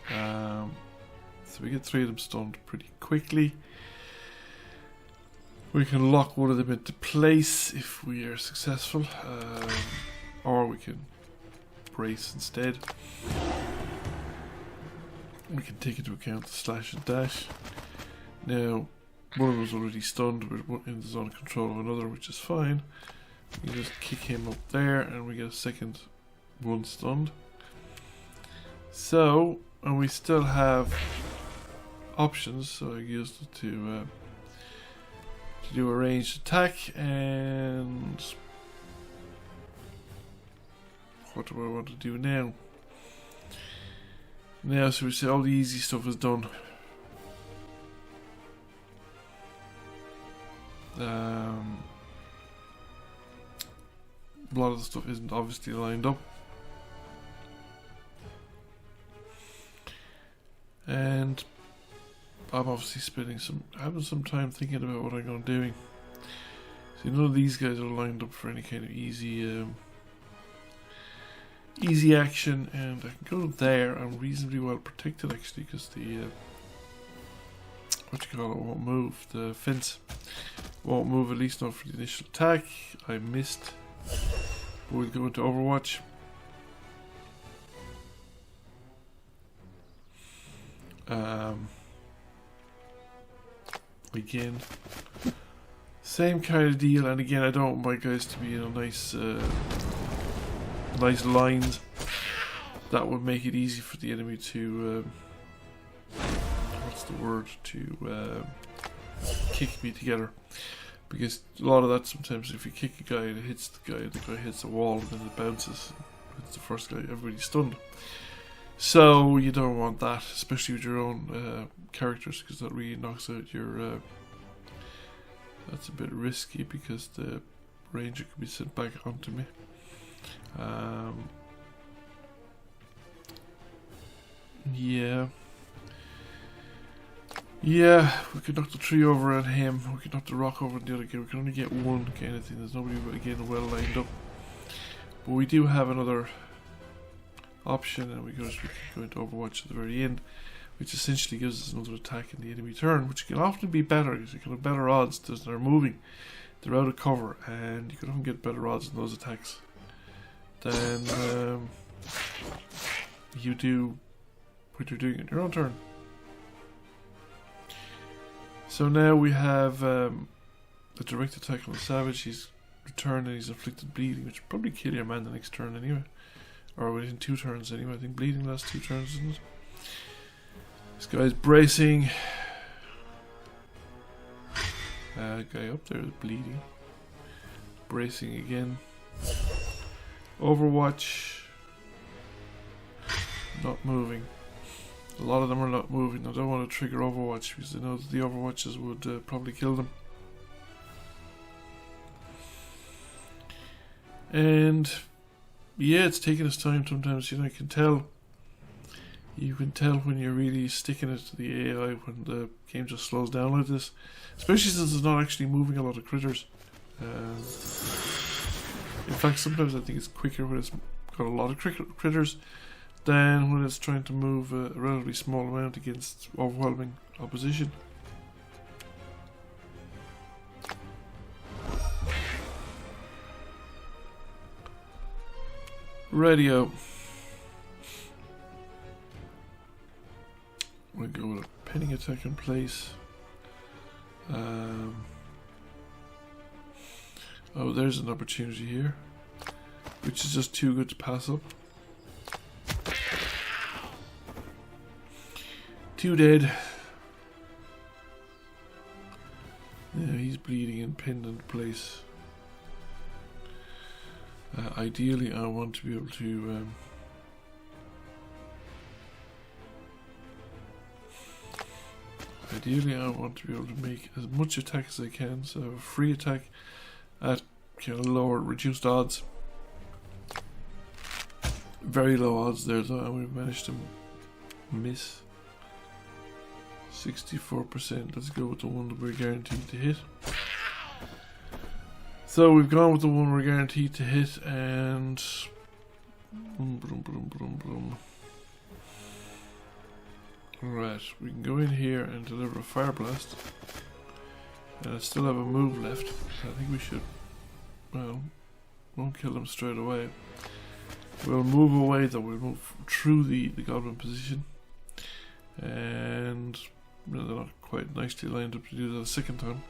S1: So we get 3 of them stunned pretty quickly. We can lock one of them into place if we are successful, or we can brace instead. We can take into account the slash and dash. Now, one of them is already stunned, but in the zone of control of another, which is fine. We can just kick him up there, and we get a second one stunned. So, and we still have options, so I used it to do a ranged attack, and what do I want to do now? Now, so we say all the easy stuff is done. A lot of the stuff isn't obviously lined up. And I'm obviously having some time thinking about what I'm going to be doing. See, none of these guys are lined up for any kind of easy action, and I can go there. I'm reasonably well protected actually, because the won't move. The fence won't move, at least not for the initial attack. I missed. But we'll go into Overwatch. Again, same kind of deal, and again, I don't want my guys to be in a nice lines. That would make it easy for the enemy to to kick me together, because a lot of that sometimes, if you kick a guy and it hits the guy hits a wall and then it bounces, it's the first guy, everybody's stunned. So you don't want that, especially with your own characters, because that really knocks out your that's a bit risky, because the ranger could be sent back onto me. Yeah. Yeah, we could knock the tree over on him. We could knock the rock over on the other guy. We can only get one kind of thing. There's nobody again well lined up. But we do have another option, and we can go into Overwatch at the very end, which essentially gives us another attack in the enemy turn, which can often be better because you can have better odds because they're moving. They're out of cover, and you can often get better odds in those attacks than you do when you're doing it in your own turn. So now we have the direct attack on the Savage. He's returned and he's inflicted bleeding, which will probably kill your man the next turn anyway. Or within 2 turns anyway. I think bleeding lasts 2 turns, isn't it? This guy's bracing. Guy up there is bleeding. Bracing again. Overwatch. Not moving. A lot of them are not moving. I don't want to trigger Overwatch because I know that the Overwatches would probably kill them. And yeah, it's taking its time sometimes. You know, you can tell when you're really sticking it to the AI when the game just slows down like this, especially since it's not actually moving a lot of critters. In fact, sometimes I think it's quicker when it's got a lot of critters than when it's trying to move a relatively small amount against overwhelming opposition. Radio. We'll go with a pinning attack in place. Oh, there's an opportunity here, which is just too good to pass up. 2 dead. Yeah, he's bleeding and pinned in place. Ideally, I want to be able to make as much attack as I can, so a free attack at kind of lower, reduced odds. Very low odds there, though, and we've managed to miss 64%. Let's go with the one that we're guaranteed to hit. So we've gone with the one we're guaranteed to hit, and Alright, we can go in here and deliver a fire blast. And I still have a move left. I think we should, well, won't kill them straight away. We'll move away though, we'll move through the goblin position. And they're not quite nicely lined up to do that a second time.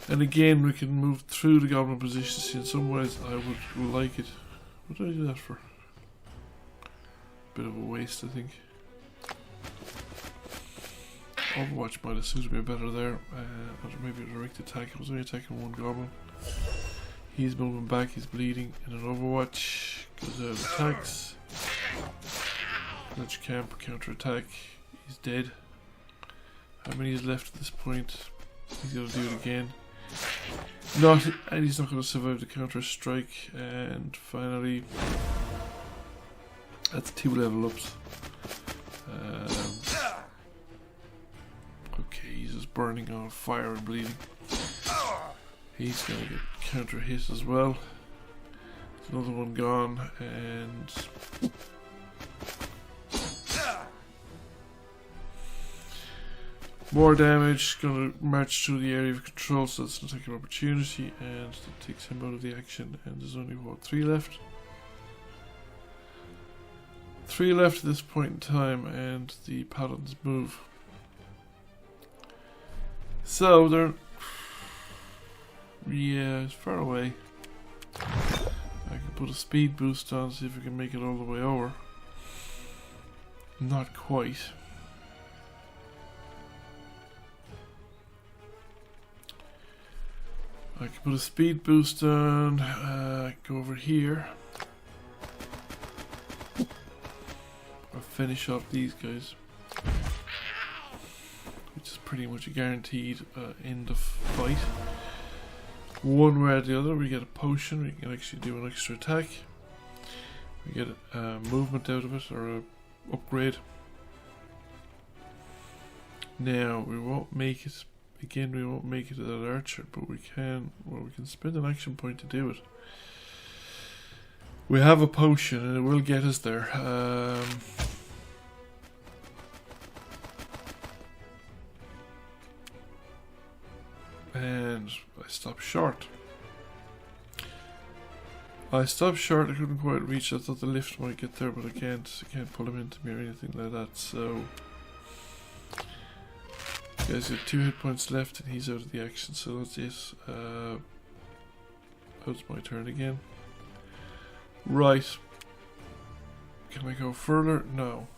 S1: And again, we can move through the goblin position. See, in some ways I would like it. What did I do that for? Bit of a waste, I think. Overwatch might have suited me better there. Or maybe a direct attack. I was only attacking one goblin. He's moving back, he's bleeding. And an Overwatch goes out of attacks. Ledge camp, counter attack. He's dead. How many is left at this point? He's gonna do it again. And he's not going to survive the counter strike. And finally, that's 2 level ups. Okay, he's just burning on fire and bleeding. He's going to get counter hit as well. There's another one gone, and more damage. Going to march through the area of control, so that's going to take an opportunity, and it takes him out of the action. And there's only, what, 3 left? 3 left at this point in time, and the paladins move. So they're, yeah, it's far away. I can put a speed boost on, see if we can make it all the way over. Not quite. I can put a speed boost on, go over here. I'll finish off these guys. Which is pretty much a guaranteed end of fight. One way or the other, we get a potion, we can actually do an extra attack. We get movement out of it, or a upgrade. Now we won't make it again. We won't make it that archer, but we can. Well, we can spend an action point to do it. We have a potion, and it will get us there. And I stopped short. I stopped short. I couldn't quite reach. I thought the lift might get there, but I can't. I can't pull him into me or anything like that. So, guy's got 2 hit points left, and he's out of the action. So that's it. It's my turn again. Right. Can I go further? No.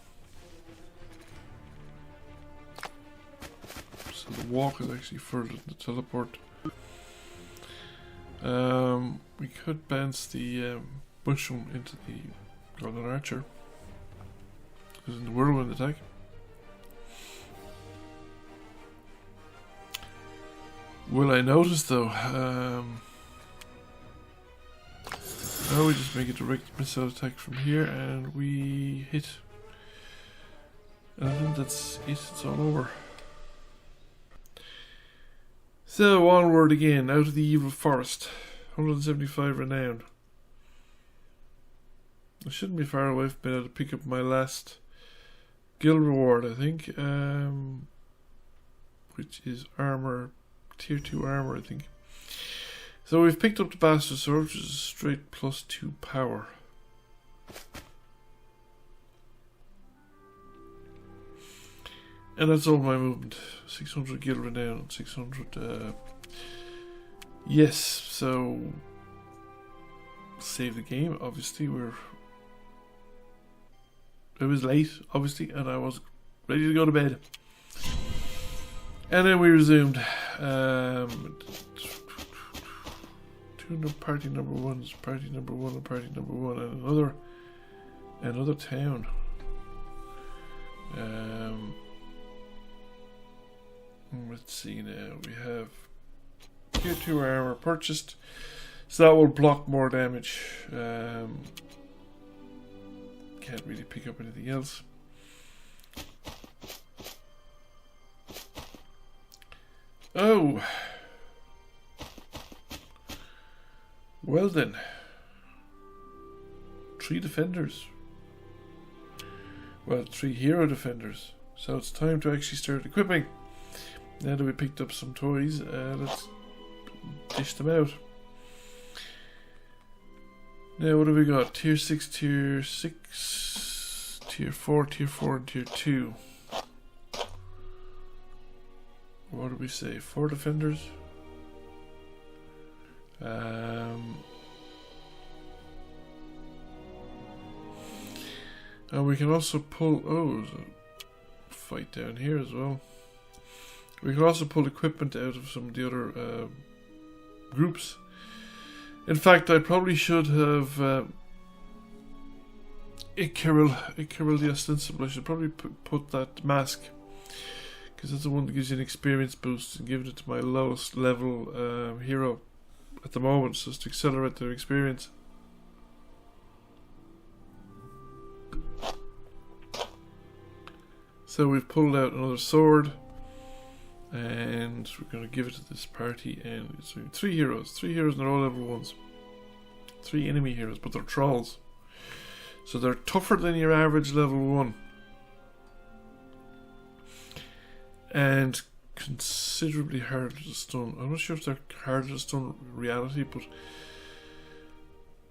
S1: So the walk is actually further than the teleport. We could bounce the mushroom into the golden archer. Because in the whirlwind attack. Will I notice though? No, we just make a direct missile attack from here and we hit. And I think that's it, it's all over. So onward again, out of the evil forest. 175 renown. I shouldn't be far away from being able to pick up my last guild reward, I think. Which is armor, tier 2 armor, I think. So we've picked up the Bastard Sword, which is straight +2 power. And that's all my movement. 600 guild renown, 600... yes, so... Save the game, obviously. It was late, obviously, and I was ready to go to bed. And then we resumed. Party number 1 is party number 1 and party number 1 and another town. Let's see now. We have tier 2 armor purchased, so that will block more damage. Can't really pick up anything else. Oh. Well then. 3 defenders. Well, 3 hero defenders. So it's time to actually start equipping. Now that we picked up some toys, let's dish them out. Now what have we got? Tier 6, tier 6, tier 4, tier 4, and tier 2. What did we say? 4 defenders? And we can also pull... Oh, there's a fight down here as well. We can also pull equipment out of some of the other groups. In fact, I probably should have Icaril the Ostensible. I should probably put that mask, because that's the one that gives you an experience boost, and give it to my lowest level hero at the moment, so as to accelerate their experience. So we've pulled out another sword, and we're going to give it to this party. And it's 3 heroes, and they're all level 1s. 3 enemy heroes, but they're trolls, so they're tougher than your average level 1, and considerably harder to stun. I'm not sure if they're harder to stun in reality, but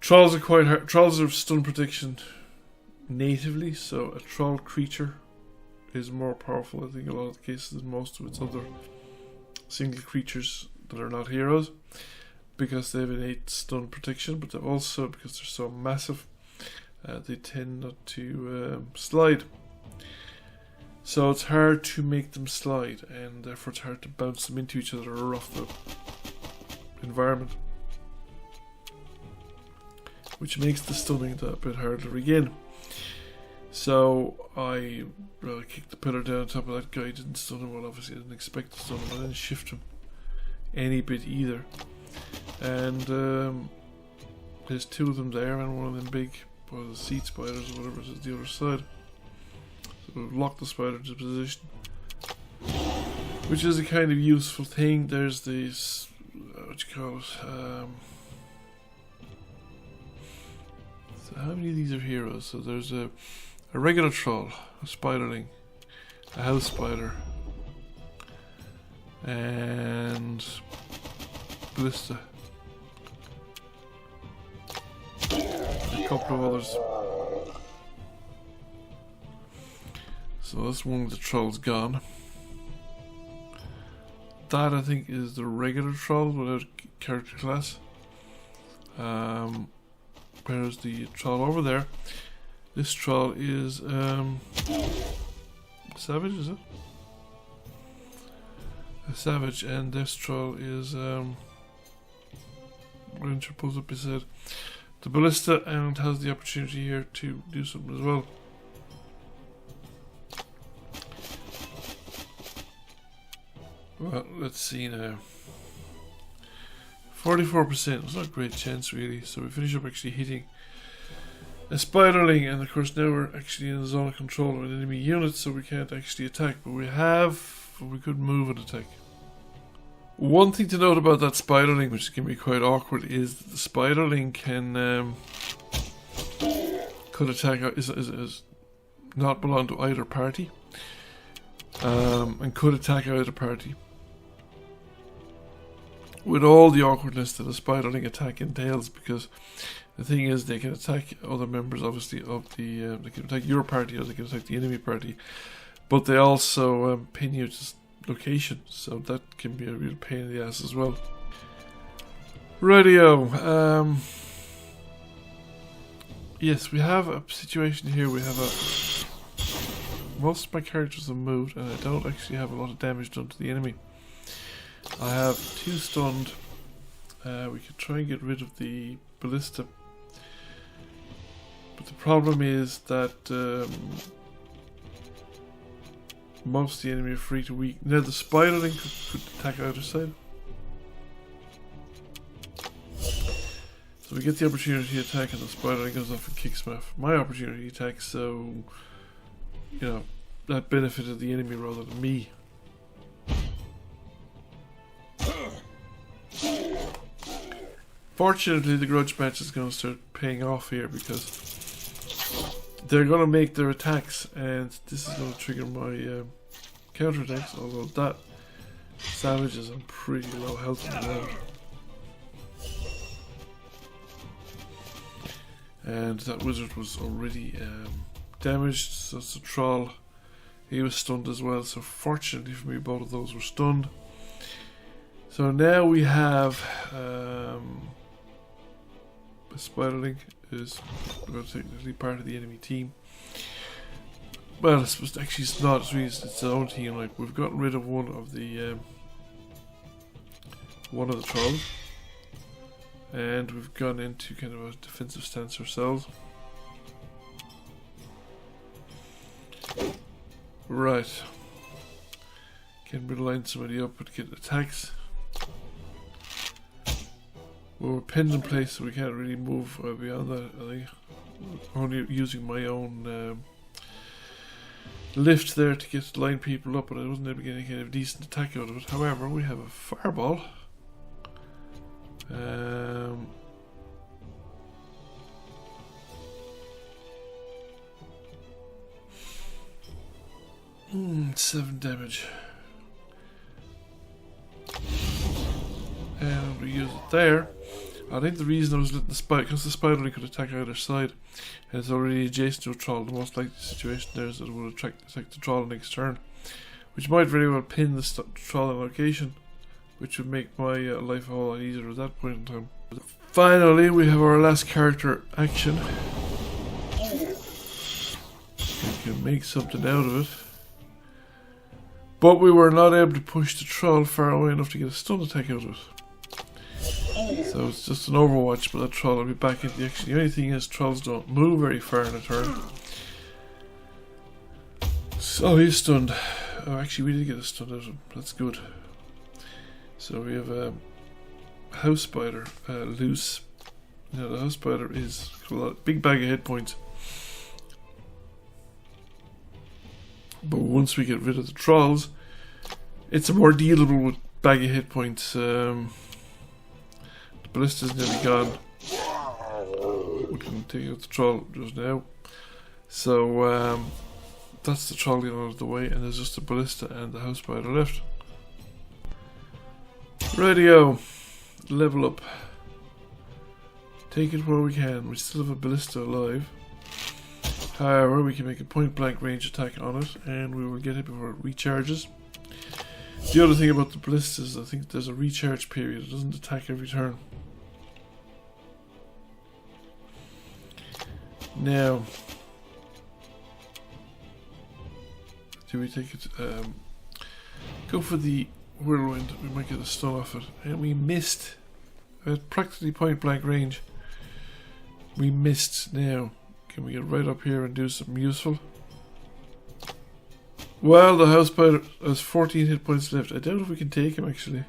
S1: trolls are quite hard. Trolls have stun protection natively, so a troll creature is more powerful, I think, in a lot of cases than most of its other single creatures that are not heroes, because they have innate stun protection, but they're also, because they're so massive, they tend not to slide. So it's hard to make them slide, and therefore it's hard to bounce them into each other or off the environment, which makes the stunning that bit harder again. So I kicked the pillar down on top of that guy. Didn't stun him. Well, obviously I didn't expect to stun him. I didn't shift him any bit either. And there's 2 of them there, and one of them big by the seed spiders or whatever is the other side. So we've locked the spider into position, which is a kind of useful thing. There's these, what you call it, so how many of these are heroes? So there's a regular troll, a spiderling, a house spider, and ballista. A couple of others. So that's one of the trolls gone. That I think is the regular troll without character class. Whereas the troll over there, this troll is savage, is it? A savage, and this troll is Ranger pulls up his head. The ballista, and has the opportunity here to do something as well. Well, let's see now. 44%, it's not a great chance really, so we finish up actually hitting a spiderling, and of course now we're actually in the zone of control of an enemy unit, so we can't actually attack, but we could move and attack. One thing to note about that spiderling, which can be quite awkward, is that the spiderling could attack, is not belong to either party, and could attack either party, with all the awkwardness that a spiderling attack entails, because the thing is they can attack other members obviously of the, they can attack your party or they can attack the enemy party, but they also pin you to location, so that can be a real pain in the ass as well. Radio. Yes, we have a situation here. We have most of my characters have moved, and I don't actually have a lot of damage done to the enemy. I have 2 stunned. We could try and get rid of the ballista, but the problem is that most of the enemy are free to weak. Now the spiderling could attack either side. So we get the opportunity to attack, and the spiderling goes off and kicks my opportunity attack, so you know, that benefited the enemy rather than me. Fortunately, the grudge match is going to start paying off here, because they're going to make their attacks, and this is going to trigger my counterattacks, although that savage is on pretty low health at the moment. And that wizard was already damaged, so it's a troll. He was stunned as well, so fortunately for me both of those were stunned. So now we have a spiderling is technically part of the enemy team. Well, I suppose actually it's not. It's really its own team. Like, we've gotten rid of one of the trolls, and we've gone into kind of a defensive stance ourselves. Right. Can we line somebody up and get attacks? Well, we're pinned in place, so we can't really move beyond that. I think only using my own lift there to get line people up, but I wasn't able to get any kind of decent attack out of it. However, we have a fireball. 7 damage. And we use it there. I think the reason I was letting the spider, because the spider could attack either side, and it's already adjacent to a troll, the most likely situation there is that it will attack the troll next turn, which might very well pin the troll in location, which would make my life a whole lot easier at that point in time. Finally, we have our last character action. We can make something out of it. But we were not able to push the troll far away enough to get a stun attack out of it. So it's just an overwatch, but that troll will be back into the action. The only thing is, trolls don't move very far in a turn. So he's stunned. Oh, actually, we did get a stun out of him. That's good. So we have a house spider loose. Now the house spider is a big bag of hit points. But once we get rid of the trolls, it's a more dealable with bag of hit points. The ballista's nearly gone. We can take out the troll just now. So that's the troll getting out of the way, and there's just a ballista and the house spider left. Radio, level up. Take it where we can. We still have a ballista alive. However, we can make a point blank range attack on it, and we will get it before it recharges. The other thing about the ballista is I think there's a recharge period. It doesn't attack every turn. Now, do we take it? Go for the whirlwind. We might get a stun off it, and we missed at practically point blank range. We missed. Now, can we get right up here and do something useful? Well, the house spider has 14 hit points left. I doubt if we can take him actually.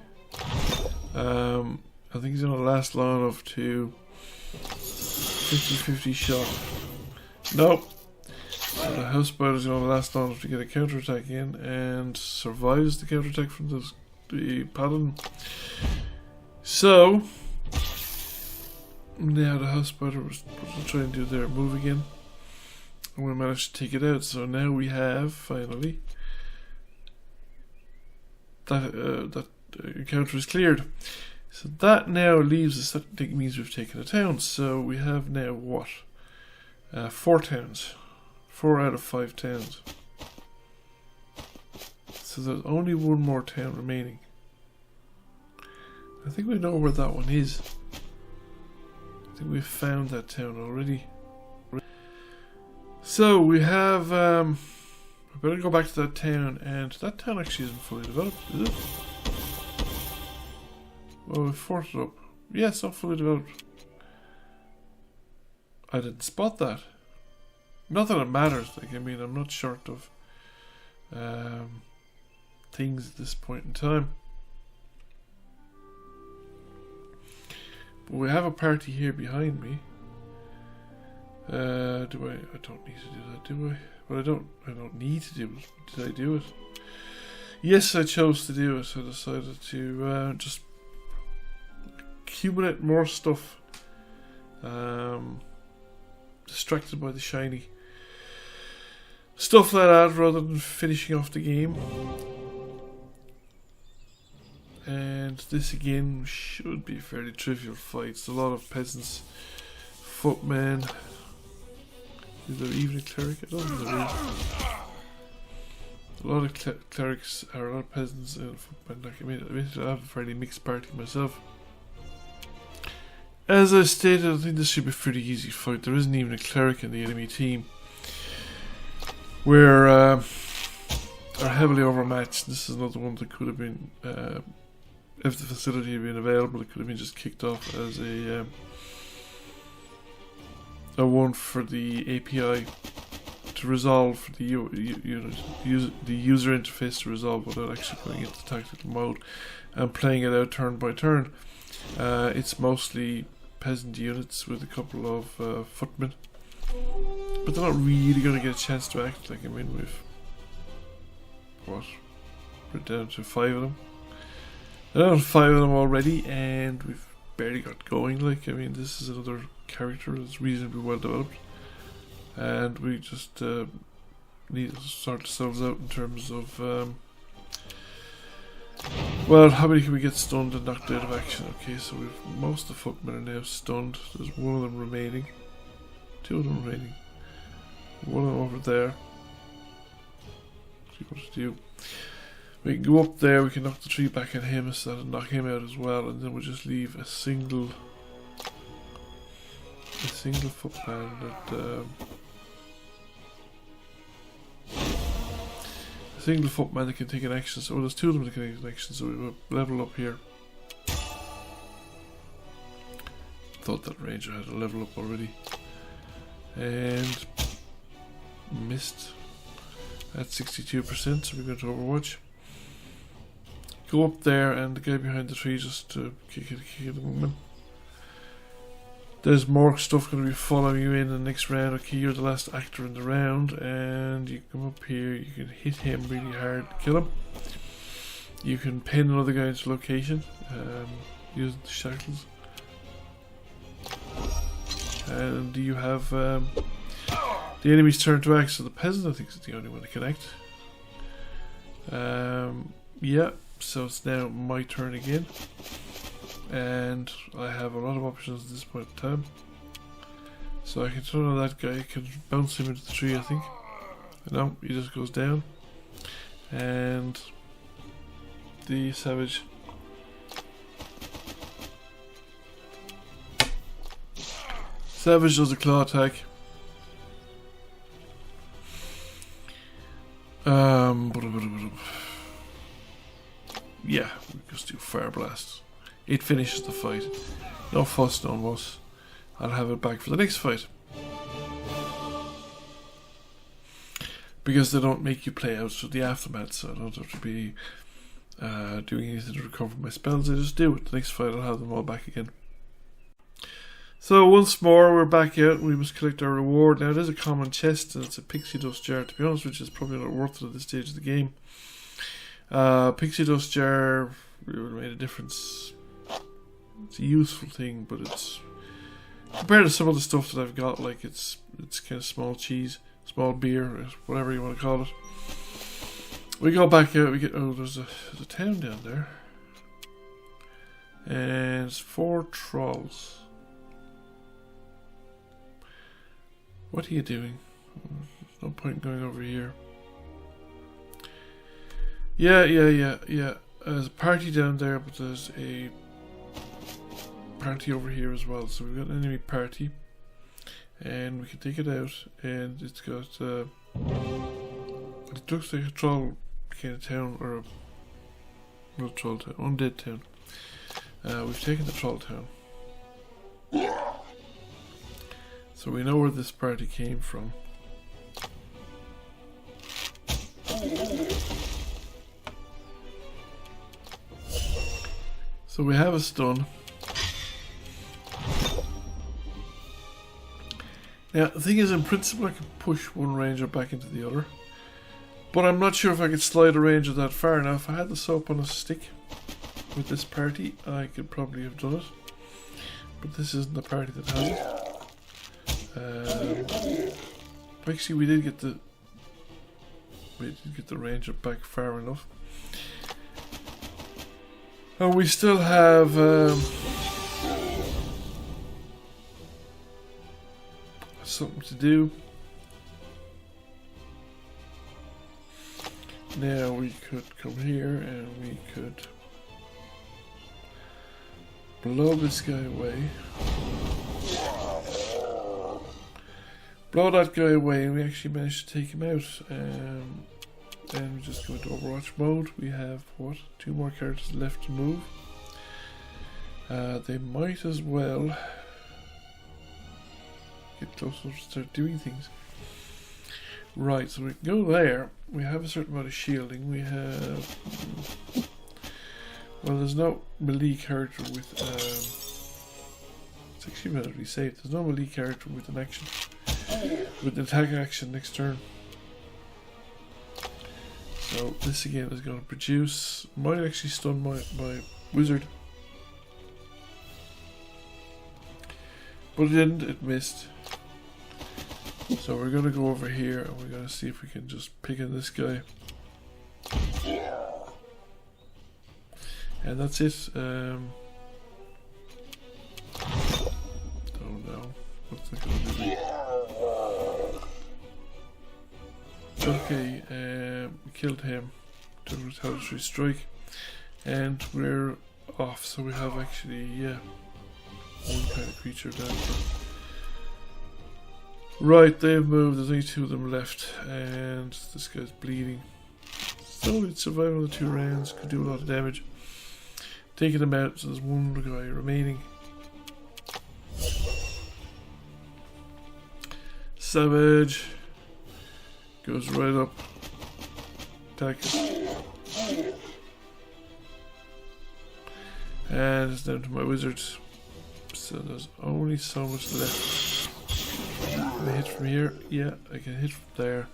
S1: I think he's gonna last long enough to 50-50 shot. Nope. So the house spider is gonna last long enough to get a counterattack in and survives the counterattack from the paladin. So now the house spider was trying to do their move again, and we managed to take it out. So now we have finally that encounter is cleared. So that now leaves us. That means we've taken a town. So we have now what? 4 towns. 4 out of 5 towns. So there's only one more town remaining. I think we know where that one is. I think we've found that town already. So we have we better go back to that town, and that town actually isn't fully developed, is it? Well, we forced it up. Yeah, it's not fully developed. I didn't spot that. Not that it matters, like, I mean, I'm not short of things at this point in time. But we have a party here behind me. I don't need to do that, do I? Well, I don't need to do it. Did I do it? Yes, I chose to do it. I decided to just accumulate more stuff. Distracted by the shiny stuff like that rather than finishing off the game. And this again should be a fairly trivial fight. It's a lot of peasants, footmen. Is there even a cleric? I don't think there is. A lot of clerics are a lot of peasants and footmen. Like, I have a fairly mixed party myself. As I stated, I think this should be a pretty easy fight. There isn't even a cleric in the enemy team. We're are heavily overmatched. This is another one that could have been, if the facility had been available, it could have been just kicked off as a one for the API to resolve, for the user interface to resolve without actually going into tactical mode and playing it out turn by turn. It's mostly peasant units with a couple of footmen, but they're not really going to get a chance to act. Like, I mean, we're down to 5 of them. We're down to 5 of them already, and we've barely got going. Like, I mean, this is another character that's reasonably well developed, and we just need to sort ourselves out in terms of well, how many can we get stunned and knocked out of action? Okay, so we've most of the footmen are now stunned. There's one of them remaining. 2 of them remaining. One of them over there. See what to do. We can go up there, we can knock the tree back at him so that'll knock him out as well, and then we'll just leave a single footman that single footman that can take an action. So there's 2 of them that can take an action, so we will level up here. Thought that ranger had a level up already. And missed at 62%, so we're going to Overwatch. Go up there, and the guy behind the tree just kick it. There's more stuff going to be following you in the next round. Okay, you're the last actor in the round, and you come up here. You can hit him really hard, kill him. You can pin another guy into location using the shackles. And you have the enemy's turn to act, so the peasant I think is the only one to connect. Yeah, so it's now my turn again. And I have a lot of options at this point in time. So I can turn on that guy, I can bounce him into the tree I think. No, he just goes down. And the savage does a claw attack. Yeah, we just do fire blast. It finishes the fight. No fuss, no muss. I'll have it back for the next fight. Because they don't make you play out through the aftermath, so I don't have to be doing anything to recover my spells. I just do it. The next fight I'll have them all back again. So once more we're back out and we must collect our reward. Now it is a common chest and it's a pixie dust jar, to be honest, which is probably not worth it at this stage of the game. Pixie dust jar really made a difference. It's a useful thing, but it's compared to some of the stuff that I've got, like it's kind of small cheese, small beer, whatever you want to call it. We go back out, we get there's a town down there. And it's 4 trolls. What are you doing? There's no point in going over here. Yeah. There's a party down there, but there's a party over here as well. So we've got an enemy party. And we can take it out. And it's got... it looks like a troll kind of town, or not troll town, undead town. We've taken the troll town. So we know where this party came from. So we have a stun. Now the thing is, in principle I can push one ranger back into the other, but I'm not sure if I could slide a ranger that far. Now if I had the soap on a stick with this party, I could probably have done it, but this isn't the party that has it. Actually, we did get the ranger back far enough, and we still have something to do. Now we could come here and we could blow this guy away. Blow that guy away, and we actually managed to take him out. And we just go into Overwatch mode. We have, what, 2 more characters left to move. They might as well get closer to start doing things. Right, so we can go there. We have a certain amount of shielding. We have... well, there's no melee character with... it's actually relatively safe. There's no melee character with an action. With an attack action next turn. So this again is going to produce... might actually stun my wizard. But it didn't, it missed. So we're going to go over here and we're going to see if we can just pick in this guy. And that's it. Don't know. What's that going to do? Okay, we killed him to retaliatory strike. And we're off. So we have actually, yeah, one kind of creature down there. Right, they've moved. There's only 2 of them left, and this guy's bleeding. So it's surviving the 2 rounds. Could do a lot of damage. Taking him out, so there's 1 guy remaining. Savage goes right up. Attack it. And it's down to my wizard. So there's only so much left. Can I hit from here? Yeah, I can hit from there.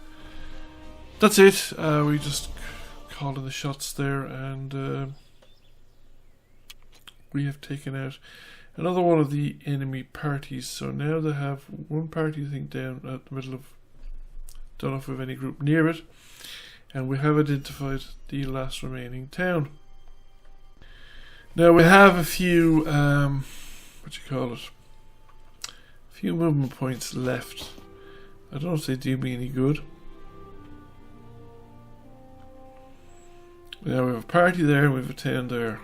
S1: That's it. We just called in the shots there, and we have taken out another one of the enemy parties. So now they have one party, I think, down at the middle of, don't know if we have any group near it, and we have identified the last remaining town. Now we have a few what you call it, a few movement points left. I don't know if they do me any good. Now we have a party there and we have a town there.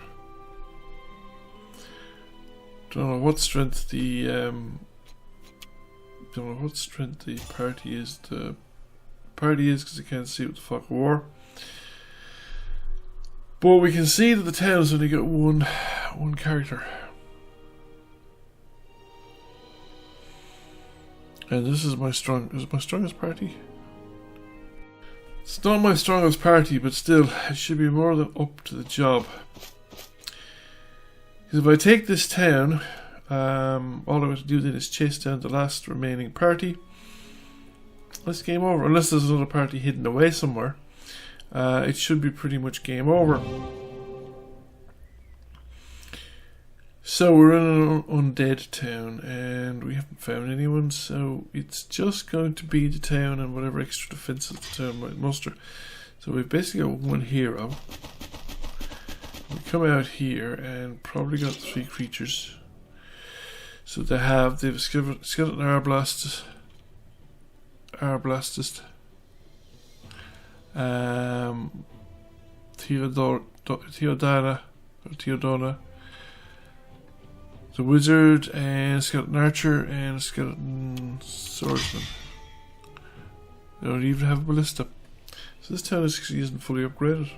S1: Don't know what strength the party is. The party is because I can't see what the fuck war. But we can see that the town's only got one character. And this is my strongest party? It's not my strongest party, but still, it should be more than up to the job. Because if I take this town, all I have to do then is chase down the last remaining party. That's game over, unless there's another party hidden away somewhere. It should be pretty much game over. So we're in an undead town and we haven't found anyone, so it's just going to be the town and whatever extra defenses the town might muster. So we've basically got one hero. We come out here and probably got 3 creatures. So they've a skeleton Arbalest, Theodona, the wizard, and skeleton archer, and a skeleton swordsman. They don't even have a ballista. So this town isn't fully upgraded.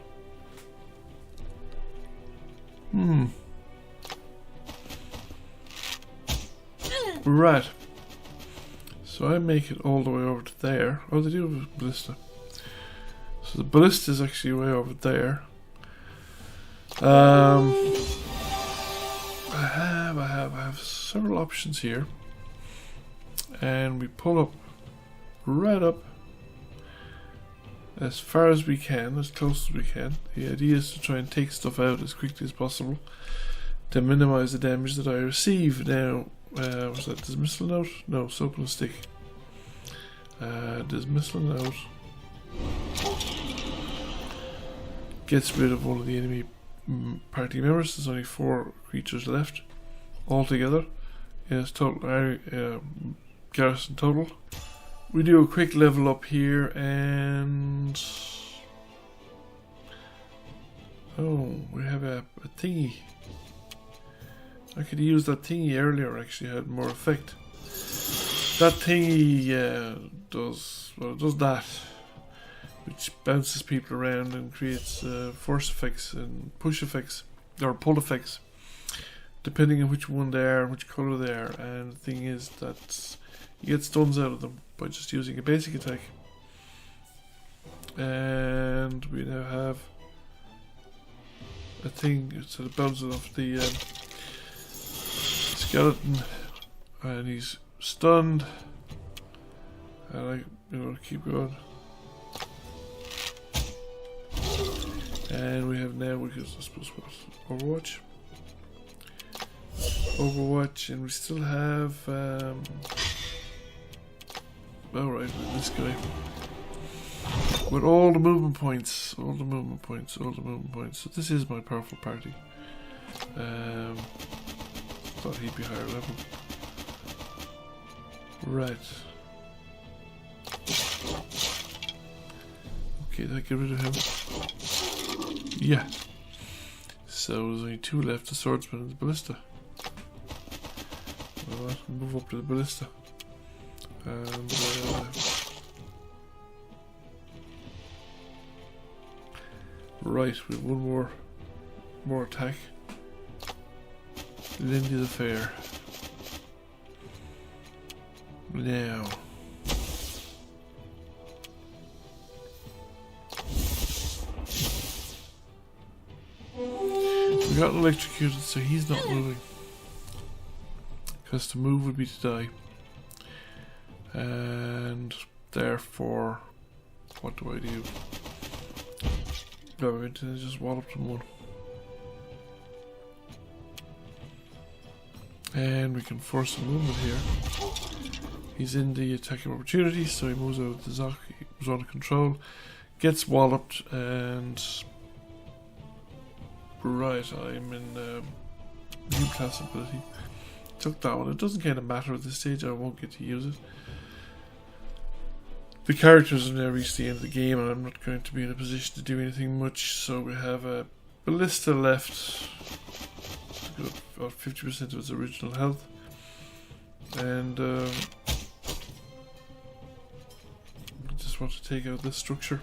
S1: Right. So I make it all the way over to there. Oh, they do have a ballista. So the ballista is actually way over there. I have several options here, and we pull up, right up, as far as we can, as close as we can. The idea is to try and take stuff out as quickly as possible to minimize the damage that I receive. Now, was that dismissal note? No, soap and a stick. Dismissal note gets rid of one of the enemy party members. There's only 4 creatures left altogether. Yes, total garrison total. We do a quick level up here, and we have a thingy. I could use that thingy earlier. Actually, had more effect. That thingy does that, which bounces people around and creates force effects and push effects or pull effects, depending on which one they are, which color they are. And the thing is that you get stuns out of them by just using a basic attack. And we now have a thing, so it bounces off the skeleton, and he's stunned. And I keep going. And we have now, because I suppose Overwatch. And we still have alright, with this guy. With all the movement points. So this is my powerful party. Thought he'd be higher level. Right. Okay, did I get rid of him? Yeah. So there's only 2 left, the swordsman and the ballista. Alright, move up to the ballista. And right, we have one more attack. Lindy the Fair. Now. We got electrocuted, so he's not moving. because to move would be to die. And therefore, what do I do? Go into and just wallop them one. And we can force a movement here. He's in the attack of opportunity, so he moves out of the Zoc, he was under control, gets walloped, and right, I'm in new class ability. Took that one. It doesn't kind of matter at this stage, I won't get to use it. The characters have now reached the end of the game, and I'm not going to be in a position to do anything much, so we have a Ballista left. About 50% of its original health, and I just want to take out this structure,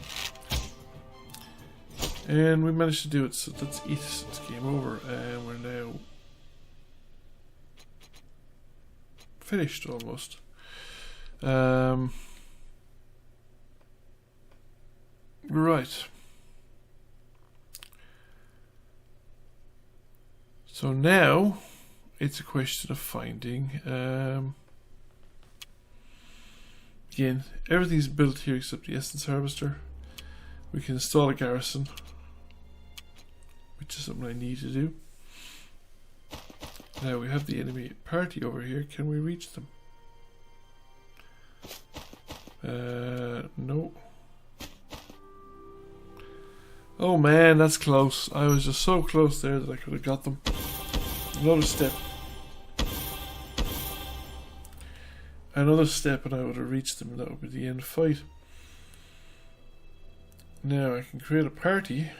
S1: and we managed to do it. So that's it. It's game over, and we're now finished almost. Right. So now it's a question of finding. Again, everything's built here except the Essence Harvester. We can install a garrison, which is something I need to do. Now we have the enemy party over here. Can we reach them? No. Oh man, that's close. I was just so close there that I could have got them. Another step. Another step and I would have reached them, and that would be the end fight. Now I can create a party.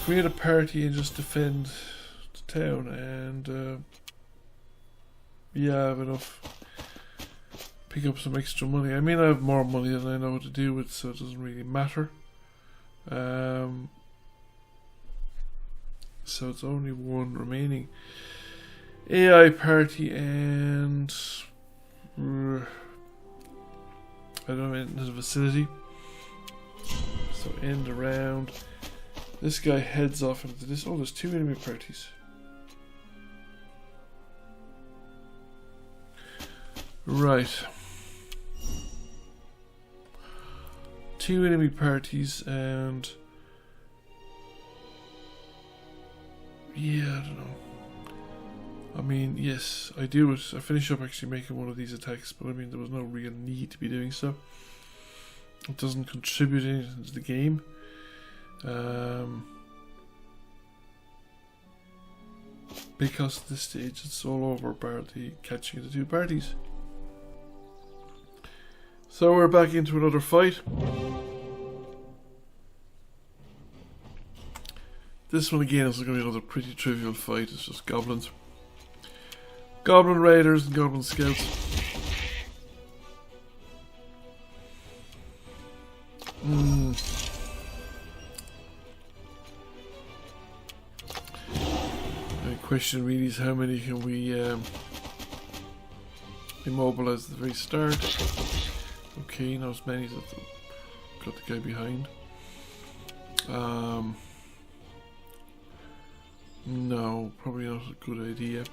S1: Create a party and just defend the town, and yeah, I have enough. Pick up some extra money. I mean, I have more money than I know what to do with, so it doesn't really matter. So it's only one remaining. AI party, and I don't know, into the vicinity. So end the round. This guy heads off into this. Oh, there's two enemy parties. Right. Two enemy parties, and yeah, I don't know. I mean, yes, I do it. I finish up actually making one of these attacks, but I mean, there was no real need to be doing so. It doesn't contribute anything to the game. Because at this stage it's all over bar the catching of the two parties. So we're back into another fight. This one again is going to be another pretty trivial fight. It's just goblins. Goblin raiders and goblin scouts. The question really is how many can we immobilize at the very start. Okay, not as many as got the guy behind. No, probably not a good idea.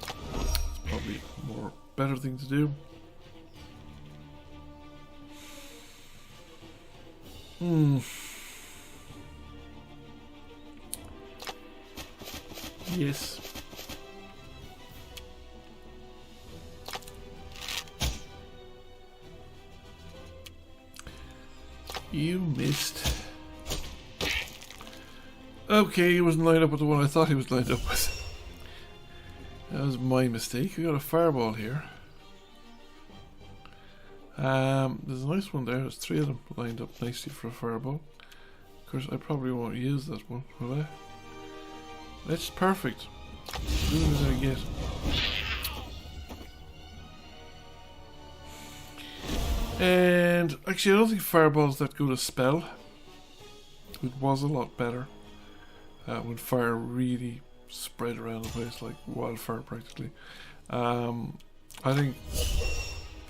S1: It's probably a more better thing to do. Yes. You missed. Okay, he wasn't lined up with the one I thought he was lined up with. That was my mistake. We got a fireball here. There's a nice one there. There's three of them lined up nicely for a fireball. Of course, I probably won't use that one, will I? That's perfect. As good as I get. And actually, I don't think fireball's that good a spell. It was a lot better when fire really spread around the place like wildfire, practically. I think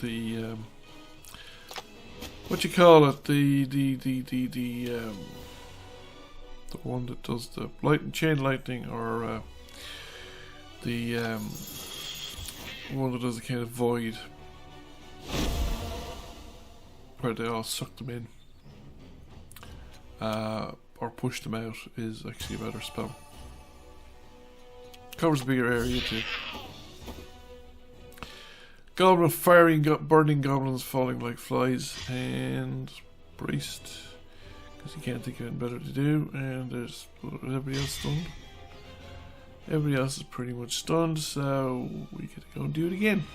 S1: the what you call it, the the one that does the chain lightning, or the one that does the kind of void where they all suck them in or push them out, is actually a better spell. Covers a bigger area too. Goblin firing, burning goblins falling like flies, and braced because he can't think of anything better to do. And there's everybody else stunned. Everybody else is pretty much stunned, so we get to go and do it again.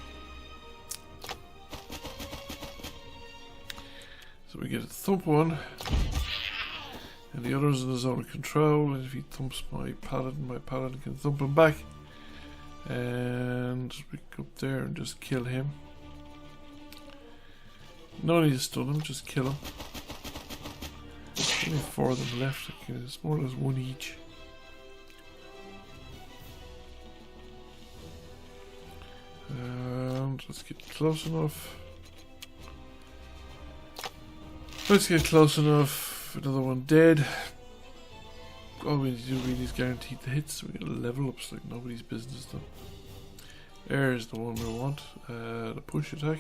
S1: So we get a thump one, and the other's in the zone of control. And if he thumps my paladin can thump him back. And we go up there and just kill him. No need to stun him, just kill him. Only 4 of them left. It's more or less 1 each. And let's get close enough. Let's get close enough. Another one dead. All we need to do really is guarantee the hits. We get level ups like nobody's business though. There's the one we want. The push attack.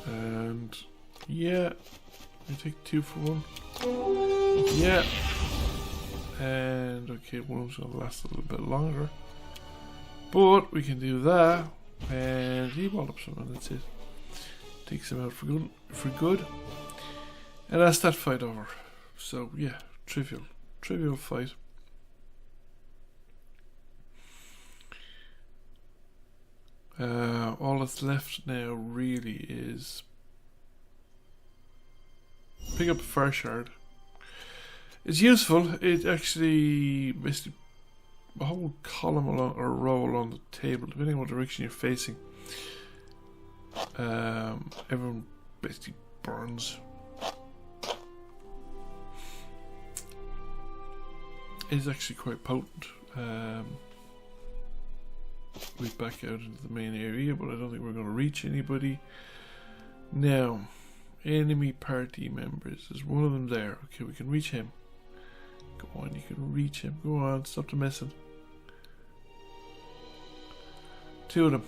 S1: And yeah, we take 2 for 1. Yeah. And okay, one's gonna last a little bit longer. But we can do that. And he wallops him, and that's it. Takes him out for good. And that's that fight over. So yeah, trivial fight. All that's left now really is pick up a fire shard. It's useful. It actually basically a whole column along or row along the table, depending on what direction you're facing. Everyone basically burns. It's actually quite potent. We back out into the main area, but I don't think we're going to reach anybody. Now, enemy party members. There's one of them there. Okay, we can reach him. Go on, you can reach him. Go on, stop the messing. 2 of them.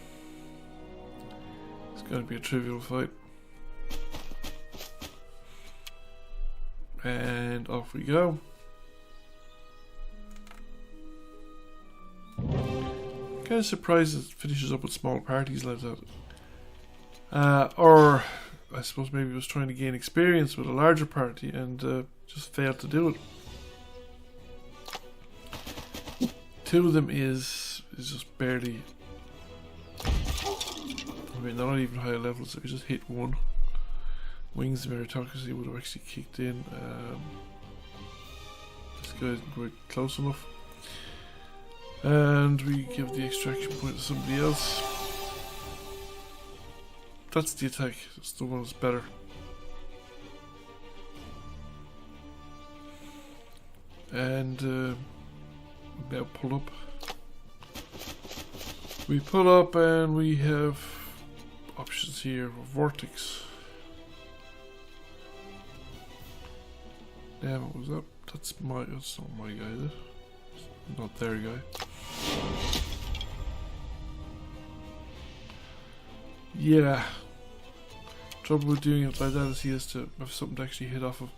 S1: It's going to be a trivial fight. And off we go. Kind of surprised it finishes up with small parties like that. Or I suppose maybe it was trying to gain experience with a larger party and just failed to do it. 2 of them is just barely. I mean, they're not even high levels, so we just hit 1. Wings of Meritocracy would have actually kicked in. This guy's quite close enough. And we give the extraction point to somebody else. That's the attack. That's the one that's better. And now pull up. We pull up and we have options here. Vortex. Now what was that? That's not my guy, is it? Not their guy. Yeah. Trouble with doing it like that is he has to have something to actually hit off of.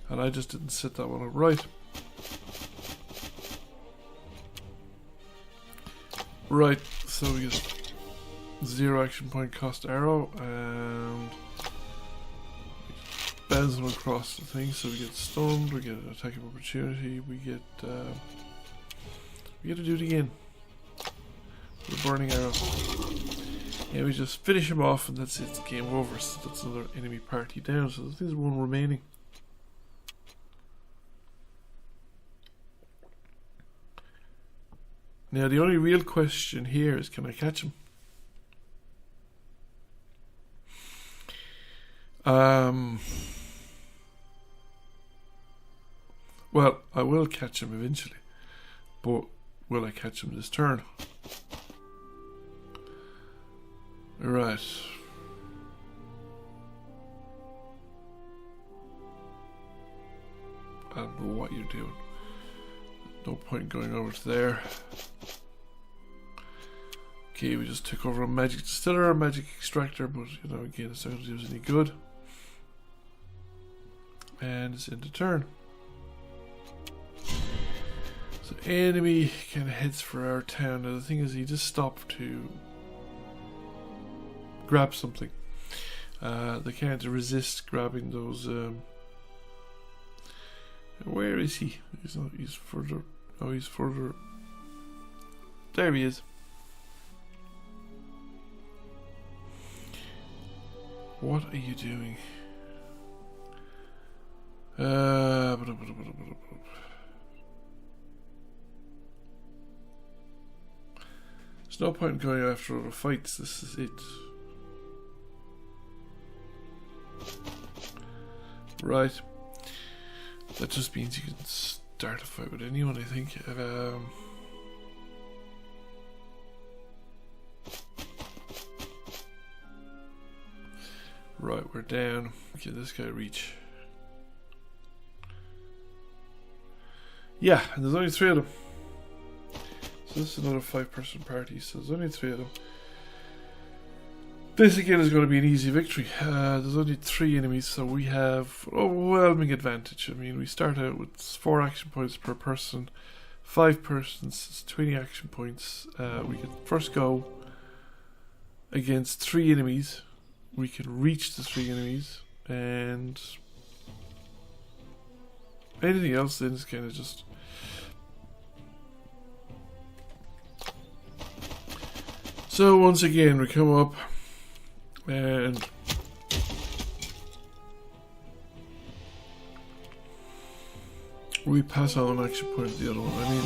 S1: And I just didn't set that one up right. Right, so we get 0 action point cost arrow and bounce them across the thing, so we get stunned, we get an attack of opportunity, we get to do it again. The burning arrow. Yeah, we just finish him off and that's it, it's game over. So that's another enemy party down, so there's 1 remaining. Now the only real question here is, can I catch him? Well, I will catch him eventually, but will I catch him this turn? Right. I don't know what you're doing. No point going over to there. Okay, we just took over a magic distiller, a magic extractor, but you know, again, it's not going to do us any good. And it's into turn. So enemy kind of heads for our town. Now the thing is, he just stopped to grab something. They can't resist grabbing those. Where is he? He's not. He's further. Oh, he's further. There he is. What are you doing? There's no point in going after other fights. This is it. Right. That just means you can start a fight with anyone, I think. Right, we're down. Can this guy reach? Yeah, and there's only 3 of them. So this is another 5-person party, so there's only 3 of them. This again is going to be an easy victory. There's only 3 enemies, so we have overwhelming advantage. I mean, we start out with 4 action points per person. 5 persons, it's 20 action points. We can first go against 3 enemies. We can reach the 3 enemies, and anything else then is kind of just so once again we come up and we pass on an action point to the other one. I mean,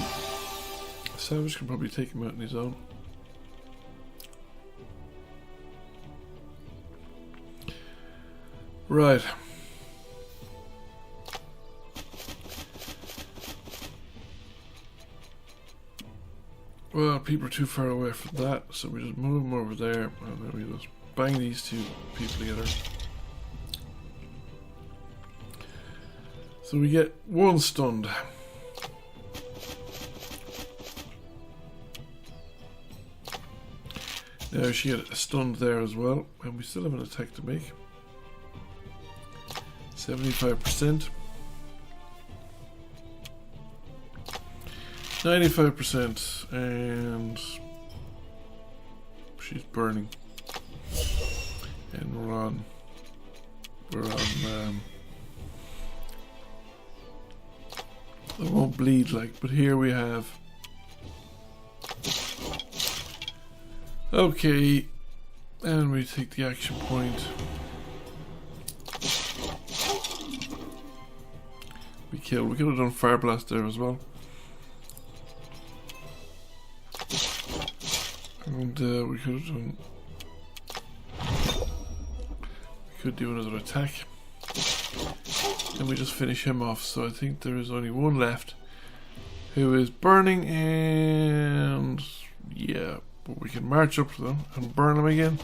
S1: Savage can probably take him out on his own. Right. Well, people are too far away from that, so we just move them over there, and then we just bang these 2 people together. So we get 1 stunned. Now she got stunned there as well, and we still have an attack to make. 75%. 95%, and she's burning. And we're on it won't bleed like, but here we have, okay, and we take the action point. We kill. We could have done Fire Blast there as well. And we could have done. We could do another attack. And we just finish him off. So I think there is only 1 left, who is burning, and yeah, but we can march up to them and burn them again.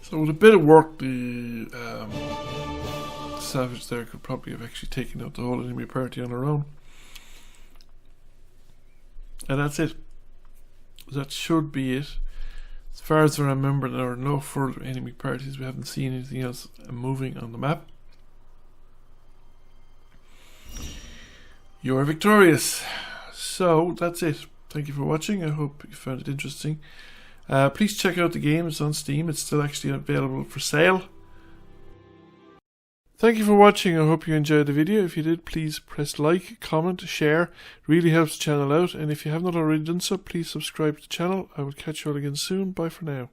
S1: So with a bit of work, the Savage there could probably have actually taken out the whole enemy party on her own. And that's it. That should be it. As far as I remember, there are no further enemy parties. We haven't seen anything else moving on the map. You're victorious. So that's it. Thank you for watching. I hope you found it interesting. Please check out the game. It's on Steam. It's still actually available for sale. Thank you for watching. I hope you enjoyed the video. If you did, please press like, comment, share. It really helps the channel out. And if you have not already done so, please subscribe to the channel. I will catch you all again soon. Bye for now.